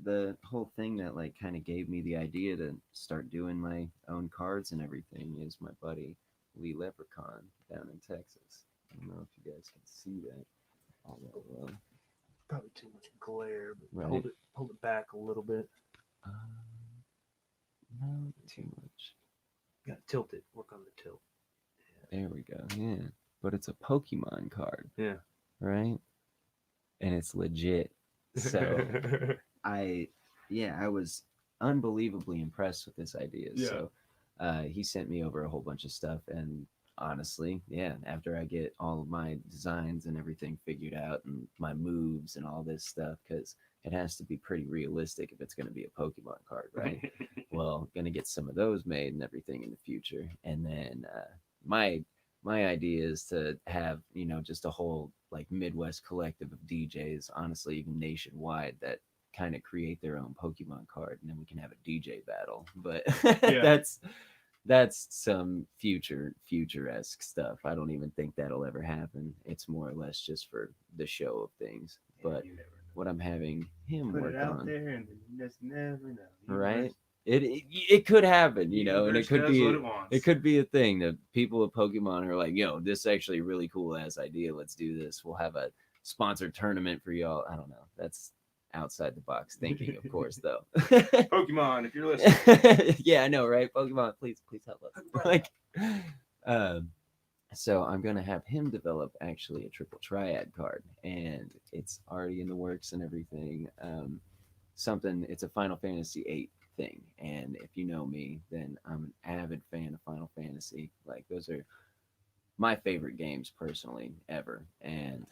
the whole thing that like kind of gave me the idea to start doing my own cards and everything is my buddy Lee Leprechaun down in Texas. I don't know if you guys can see that all that well. Probably too much glare, but Right. hold it back a little bit. Not too much. Got to tilt it. Work on the tilt. There we go. Yeah, but it's a Pokemon card. Yeah. Right. And it's legit. So I was unbelievably impressed with this idea. Yeah. So he sent me over a whole bunch of stuff, and honestly, yeah, after I get all of my designs and everything figured out and my moves and all this stuff, because it has to be pretty realistic if it's going to be a Pokemon card, right? Well, going to get some of those made and everything in the future. And then my idea is to have, you know, just a whole like Midwest collective of DJs, honestly, even nationwide, that kind of create their own Pokemon card, and then we can have a DJ battle. But that's some future-esque stuff. I don't even think that'll ever happen. It's more or less just for the show of things. But You never know. what I'm having him Put work it out on, there, and you just never know. right? It could happen, you know, and it Universe could does be what it wants. it could be a thing that people with Pokemon are like, yo, this is actually a really cool ass idea. Let's do this. We'll have a sponsored tournament for y'all. I don't know. That's outside the box thinking, of course, though. Pokemon, if you're listening. Yeah, I know, right? Pokemon, please help us. Like, so I'm gonna have him develop actually a triple triad card, and it's already in the works and everything. It's a Final Fantasy VIII thing, and if you know me, then I'm an avid fan of Final Fantasy. Like, those are my favorite games personally ever, and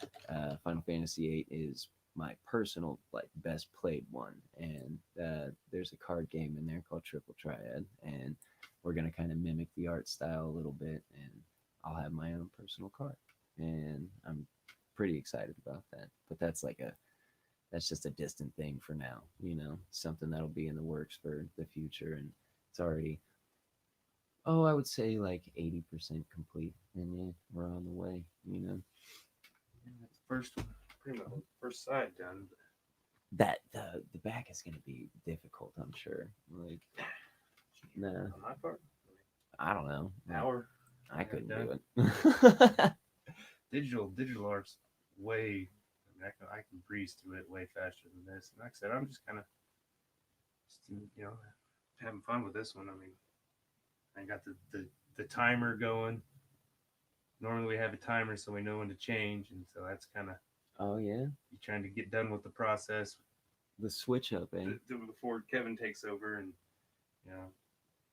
Final Fantasy VIII is my personal like best played one. And there's a card game in there called Triple Triad, and we're gonna kind of mimic the art style a little bit, and I'll have my own personal card, and I'm pretty excited about that. But that's just a distant thing for now, you know, something that'll be in the works for the future, and it's already, I would say like 80% complete, and yeah, we're on the way, you know. Pretty much first side done. That the back is gonna be difficult, I'm sure. Like, nah, On my part, I don't know. hour. I couldn't done. do it. Digital art's way. I can breeze through it way faster than this. And like I said, I'm just kind of, you know, having fun with this one. I mean, I got the timer going. Normally we have a timer so we know when to change, and so that's kind of. Oh yeah, You're trying to get done with the process the switch up, eh? before Kevin takes over and, you know,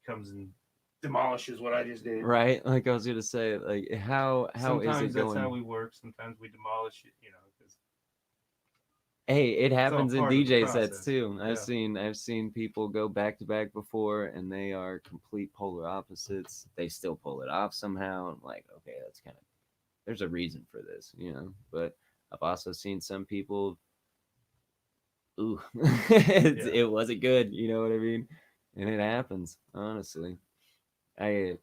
comes and demolishes what I just did. Right, like I was gonna say, like how Sometimes is it that's going? how we work. Sometimes we demolish it, you know, because Hey, it happens in part of the DJ sets process. too. Yeah. I've seen people go back to back before, and they are complete polar opposites. They still pull it off somehow. I'm like, okay, that's kind of, there's a reason for this, you know. But I've also seen some people, ooh, it wasn't good, you know what I mean? And it happens, honestly. I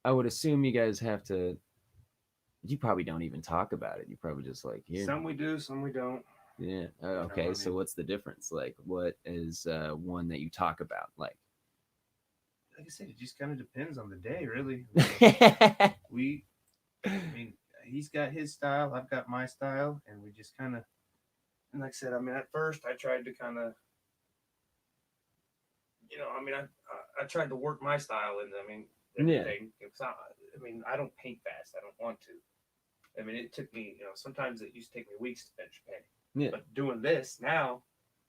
would assume you guys have to. You probably don't even talk about it. You probably just like, here. some we do, some we don't. Yeah. know, Okay. I So mean- what's the difference? Like, what is one that you talk about? Like, like I said, it just kind of depends on the day, really. I mean, he's got his style, I've got my style, and we just kind of, and like I said, I mean, at first I tried to kind of, I mean, I tried to work my style in, I mean, everything. I mean, I don't paint fast. I don't want to. I mean, it took me, sometimes it used to take me weeks to finish painting. Yeah. But doing this now,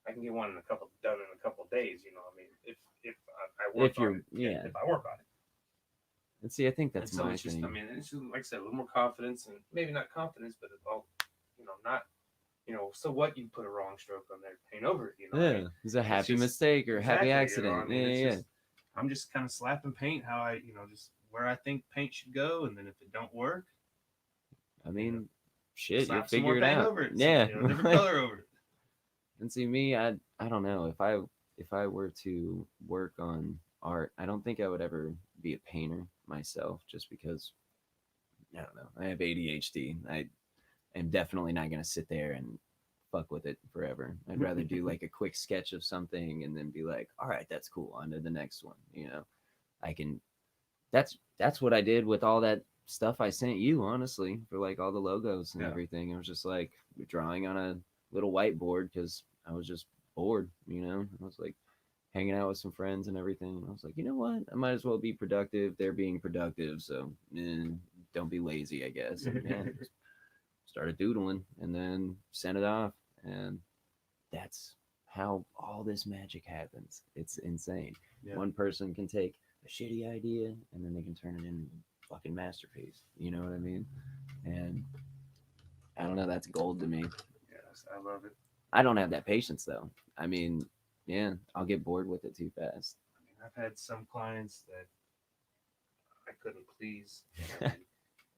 I can get one done in a couple of days. I mean, if I work on it, if I work on it. And see, I think that's so my it's just, thing. I mean, it's just, like I said, a little more confidence, and maybe not confidence, but all, not, so what, you put a wrong stroke on there, paint over it, Yeah, I mean, it's a happy mistake or happy accident. I'm just kind of slapping paint how I, just where I think paint should go, and then if it don't work, I mean, shit, you'll slap some figure more it paint out. over it, Yeah, different color over it. And see, me, I don't know if I were to work on art, I don't think I would ever be a painter myself, just because I don't know. I have ADHD. I am definitely not gonna sit there and fuck with it forever. I'd rather do like a quick sketch of something and then be like, all right, that's cool. On to the next one. I can. That's what I did with all that stuff I sent you, honestly, for like all the logos and everything. I was just like drawing on a little whiteboard because I was just bored. I was like hanging out with some friends and everything. And I was like, you know what? I might as well be productive. They're being productive, so don't be lazy, I guess. And just started doodling and then sent it off, and that's how all this magic happens. It's insane. Yeah. One person can take a shitty idea and then they can turn it into a fucking masterpiece. You know what I mean? And I don't know, that's gold to me. Yes, I love it. I don't have that patience though. I mean, yeah, I'll get bored with it too fast. I mean, I've had some clients that I couldn't please.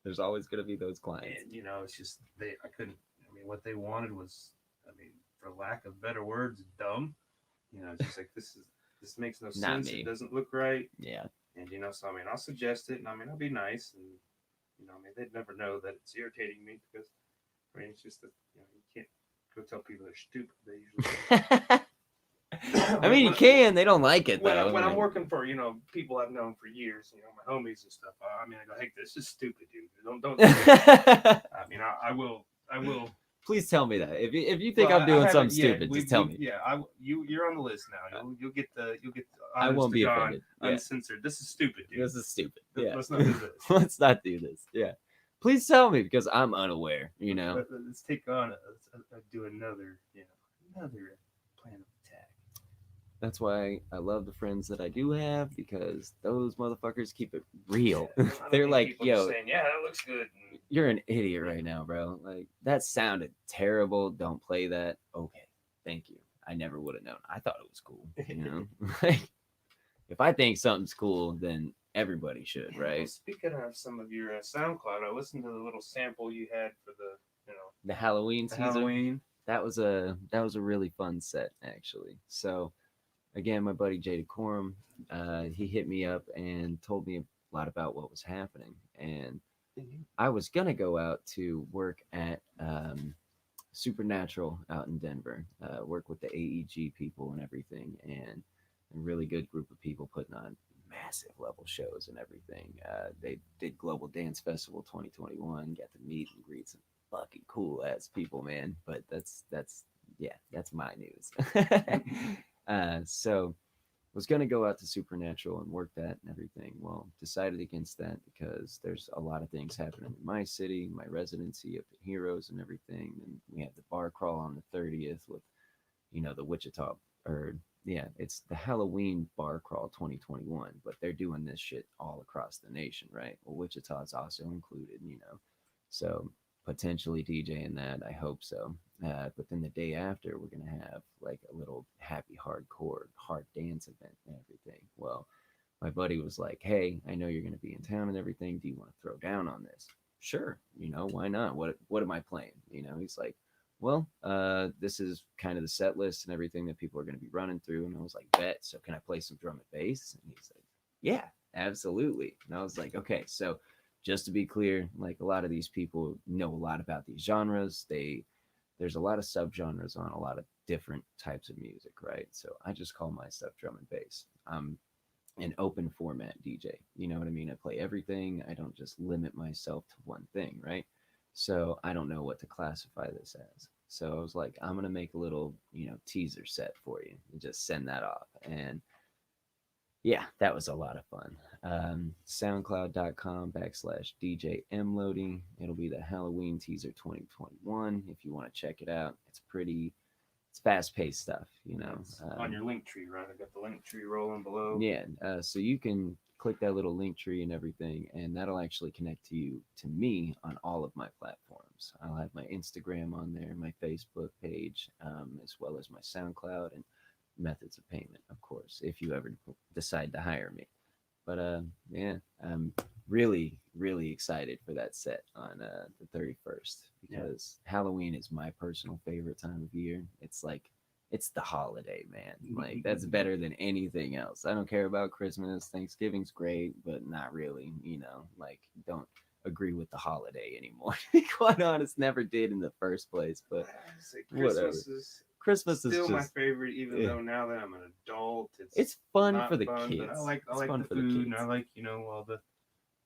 There's always going to be those clients. And, it's just, I couldn't, I mean, what they wanted was, I mean, for lack of better words, dumb. It's just like, this makes no sense. It doesn't look right. Yeah. And, so, I mean, I'll suggest it, and I mean, I'll be nice. And, I mean, they'd never know that it's irritating me because, I mean, it's just that, you can't go tell people they're stupid. They usually. I mean, you can. They don't like it, though. When I'm working for, people I've known for years, my homies and stuff, I mean, I go, hey, this is stupid, dude. Don't do it. I mean, I will. Please tell me that. If you think I'm doing something stupid, just tell me. Yeah, you're on the list now. You'll get the I won't be offended. Uncensored. This is stupid, dude. This is stupid. Yeah. Let's not do this. Let's not do this. Yeah. Please tell me because I'm unaware. Let's take on. Do another. Another plan of attack. That's why I love the friends that I do have, because those motherfuckers keep it real. They're like, yo, saying, yeah, that looks good. You're an idiot right now, bro. Like, that sounded terrible. Don't play that. Okay, thank you. I never would have known. I thought it was cool. Like, if I think something's cool, then everybody should, right? Well, speaking of some of your SoundCloud, I listened to the little sample you had for the Halloween season. Halloween. That was a really fun set, actually. So, again, my buddy Jay Decorum, he hit me up and told me a lot about what was happening. And I was going to go out to work at Supernatural out in Denver, work with the AEG people and everything, and a really good group of people putting on massive level shows and everything. They did Global Dance Festival 2021, got to meet and greet some fucking cool ass people, man. But that's my news. So was going to go out to Supernatural and work that and everything. Well, decided against that because there's a lot of things happening in my city, my residency of the heroes and everything. And we have the bar crawl on the 30th with, the Wichita, it's the Halloween bar crawl 2021, but they're doing this shit all across the nation, right? Well, Wichita is also included, so potentially DJing that. I hope so. But then the day after, we're going to have like a little happy hardcore hard dance event and everything. Well, my buddy was like, hey, I know you're going to be in town and everything. Do you want to throw down on this? Sure. Why not? What am I playing? He's like, well, this is kind of the set list and everything that people are going to be running through. And I was like, bet. So can I play some drum and bass? And he's like, yeah, absolutely. And I was like, okay, so just to be clear, like a lot of these people know a lot about these genres. There's a lot of subgenres on a lot of different types of music, right? So I just call my stuff drum and bass. I'm an open format DJ. You know what I mean? I play everything. I don't just limit myself to one thing, right? So I don't know what to classify this as. So I was like, I'm gonna make a little, teaser set for you and just send that off. And yeah, that was a lot of fun. SoundCloud.com/DJ Emlody. It'll be the Halloween teaser 2021. If you want to check it out, it's fast paced stuff, It's on your link tree, right? I got the link tree rolling below. Yeah, so you can click that little link tree and everything, and that'll actually connect to me on all of my platforms. I'll have my Instagram on there, my Facebook page, as well as my SoundCloud and methods of payment, of course, if you ever decide to hire me. But yeah, I'm really, really excited for that set on the 31st because Halloween is my personal favorite time of year. It's the holiday, man. Like that's better than anything else. I don't care about Christmas. Thanksgiving's great, but not really. Like don't agree with the holiday anymore. To be quite honest, never did in the first place. But whatever. Christmas is still just my favorite, even though now that I'm an adult, it's fun not for the fun, kids. But I like fun the for food, the and kids. I like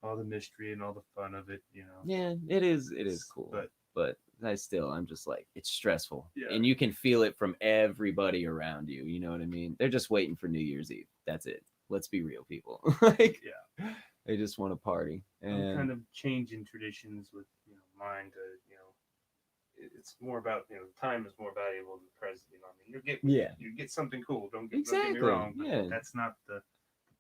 all the mystery and all the fun of it. Yeah, it is cool. But I'm just like it's stressful, and you can feel it from everybody around you. You know what I mean? They're just waiting for New Year's Eve. That's it. Let's be real, people. They just want to party. And I'm kind of changing traditions with mine to it's more about time is more valuable than the present. I mean, you get something cool. Don't get me wrong. But that's not the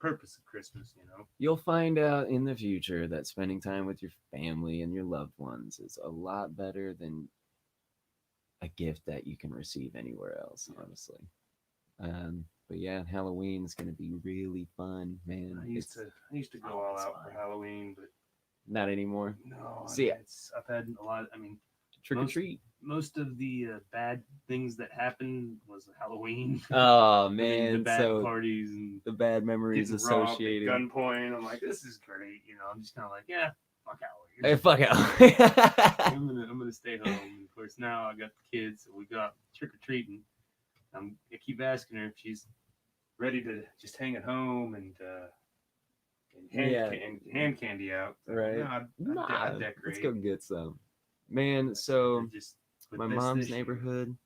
purpose of Christmas. You'll find out in the future that spending time with your family and your loved ones is a lot better than a gift that you can receive anywhere else. Honestly. But yeah, Halloween's gonna be really fun, man. I used to go all out for Halloween, but not anymore. No, See, I've had a lot. I mean, trick or treat. Most of the bad things that happened was Halloween. Oh man, the bad parties and the bad memories associated. At gunpoint. I'm like, this is great. I'm just kind of like, yeah, fuck Halloween. Hey, fuck out. I'm gonna stay home. And of course, now I got the kids, so we got trick or treating. I keep asking her if she's ready to just hang at home and hand candy out. Right? I'd decorate. Let's go get some. Man, so just my mom's neighborhood,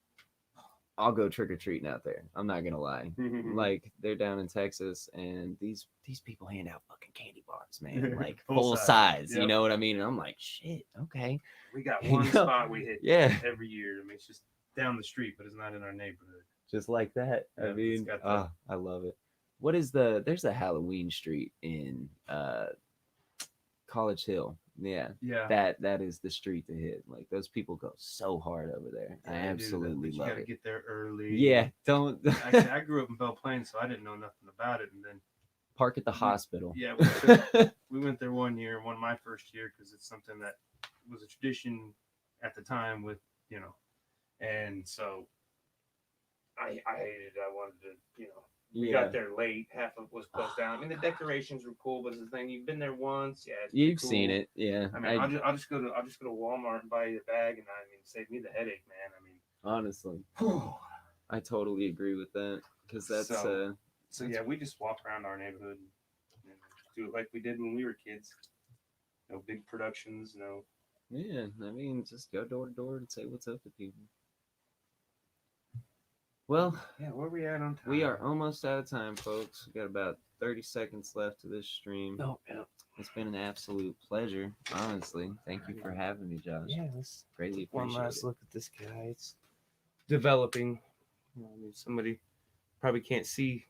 I'll go trick or treating out there. I'm not gonna lie. Like they're down in Texas, and these people hand out fucking candy bars, man, like full size. Yep. You know what I mean? And I'm like, shit, okay. We got one spot we hit every year. I mean, it's just down the street, but it's not in our neighborhood. Just like that. Yeah, I mean, I love it. What is there's a Halloween street in College Hill. Yeah. That is the street to hit. Like those people go so hard over there. I absolutely love it. You gotta get there early. Yeah, don't. Actually, I grew up in Belle Plaine, so I didn't know nothing about it. And then park at the hospital. Yeah, we went there one my first year, because it's something that was a tradition at the time with and so I hated it. I wanted to we got there late. Half of it was closed down. I mean, the decorations were cool, but it's the thing. You've been there once, You've seen it, yeah. I mean, I'll just go to Walmart and buy you a bag, and save me the headache, man. I mean, honestly, I totally agree with that, because that's so yeah, we just walk around our neighborhood and do it like we did when we were kids. No big productions, no. Yeah, I mean, just go door to door and say what's up to people. Well, yeah, where are we at on time? We are almost out of time, folks. We got about 30 seconds left of this stream. Oh, yeah. It's been an absolute pleasure, honestly. Thank you for having me, Josh. Yeah, let's greatly appreciate one last look at this guy. It's developing. I mean, somebody probably can't see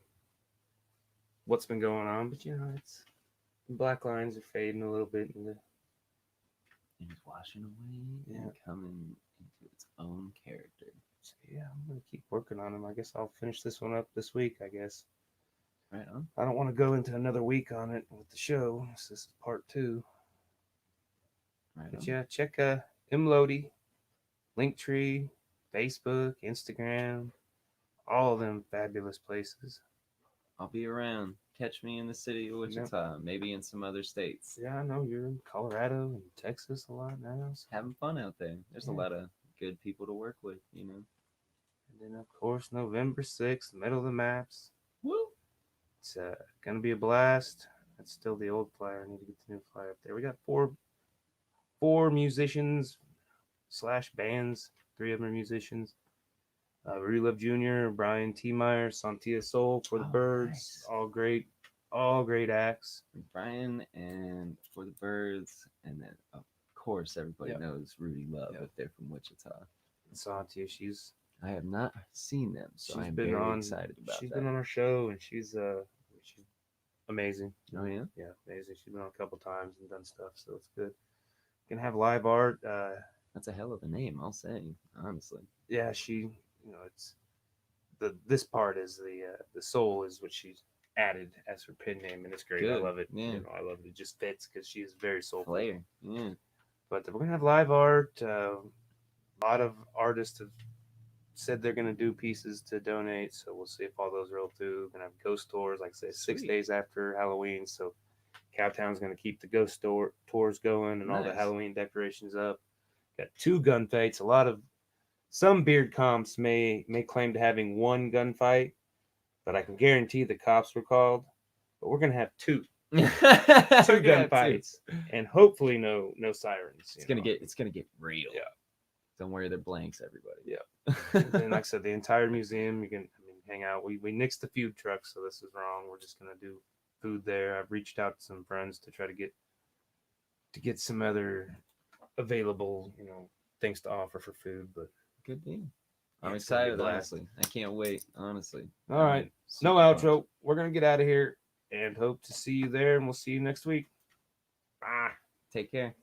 what's been going on, but it's the black lines are fading a little bit, and it's washing away and coming into its own character. So yeah, I'm gonna keep working on them. I guess I'll finish this one up this week. I guess. Right on. I don't want to go into another week on it with the show. This is part 2. Right. But yeah, check Emlody, Linktree, Facebook, Instagram, all of them fabulous places. I'll be around. Catch me in the city of Wichita, maybe in some other states. Yeah, I know you're in Colorado and Texas a lot now. So. Having fun out there. There's a lot of good people to work with, And then, of course, November 6th, middle of the maps. Woo! It's gonna be a blast. That's still the old flyer. I need to get the new flyer up there. We got four musicians slash bands. 3 of them are musicians. Relove Jr., Brian T. Meyer, Santia Soul for the Oh, Birds. nice. All great acts. Brian and For the Birds, and then of course everybody Yep. knows Rudy Love Yep. if they're from Wichita. Santia, she's I have not seen them, so she's I'm been very on. excited about She's that. been on our show, and she's amazing. Oh yeah, Yeah, amazing. She's been on a couple times and done stuff, so it's good. Can have live art. that's a hell of a name, I'll say, honestly. Yeah, it's this part is the soul is what she's added as her pen name, and it's great. I Good, love it. yeah. I love it. It just fits because she is very soulful. Flair, yeah. But we're gonna have live art. A lot of artists have said they're gonna do pieces to donate, so we'll see if all those roll through. We're gonna have ghost tours, like I say, 6 Sweet. days after Halloween. So Cowtown's gonna keep the ghost tours going and all the Nice. Halloween decorations up. Got 2 gunfights. Some beard comps may claim to having 1 gunfight, but I can guarantee the cops were called. But we're gonna have 2 Two gunfights, and hopefully no sirens. It's gonna get real. Yeah. Don't worry, they're blanks, everybody. Yeah. And like I said, the entire museum, you can hang out. We nixed a few trucks, so this is wrong. We're just gonna do food there. I've reached out to some friends to try to get some other available, things to offer for food. But Good deal. Yeah, I'm it's gonna be a excited, blast. honestly. I can't wait, honestly. all right, no outro. We're gonna get out of here and hope to see you there, and we'll see you next week. Bye. Take care.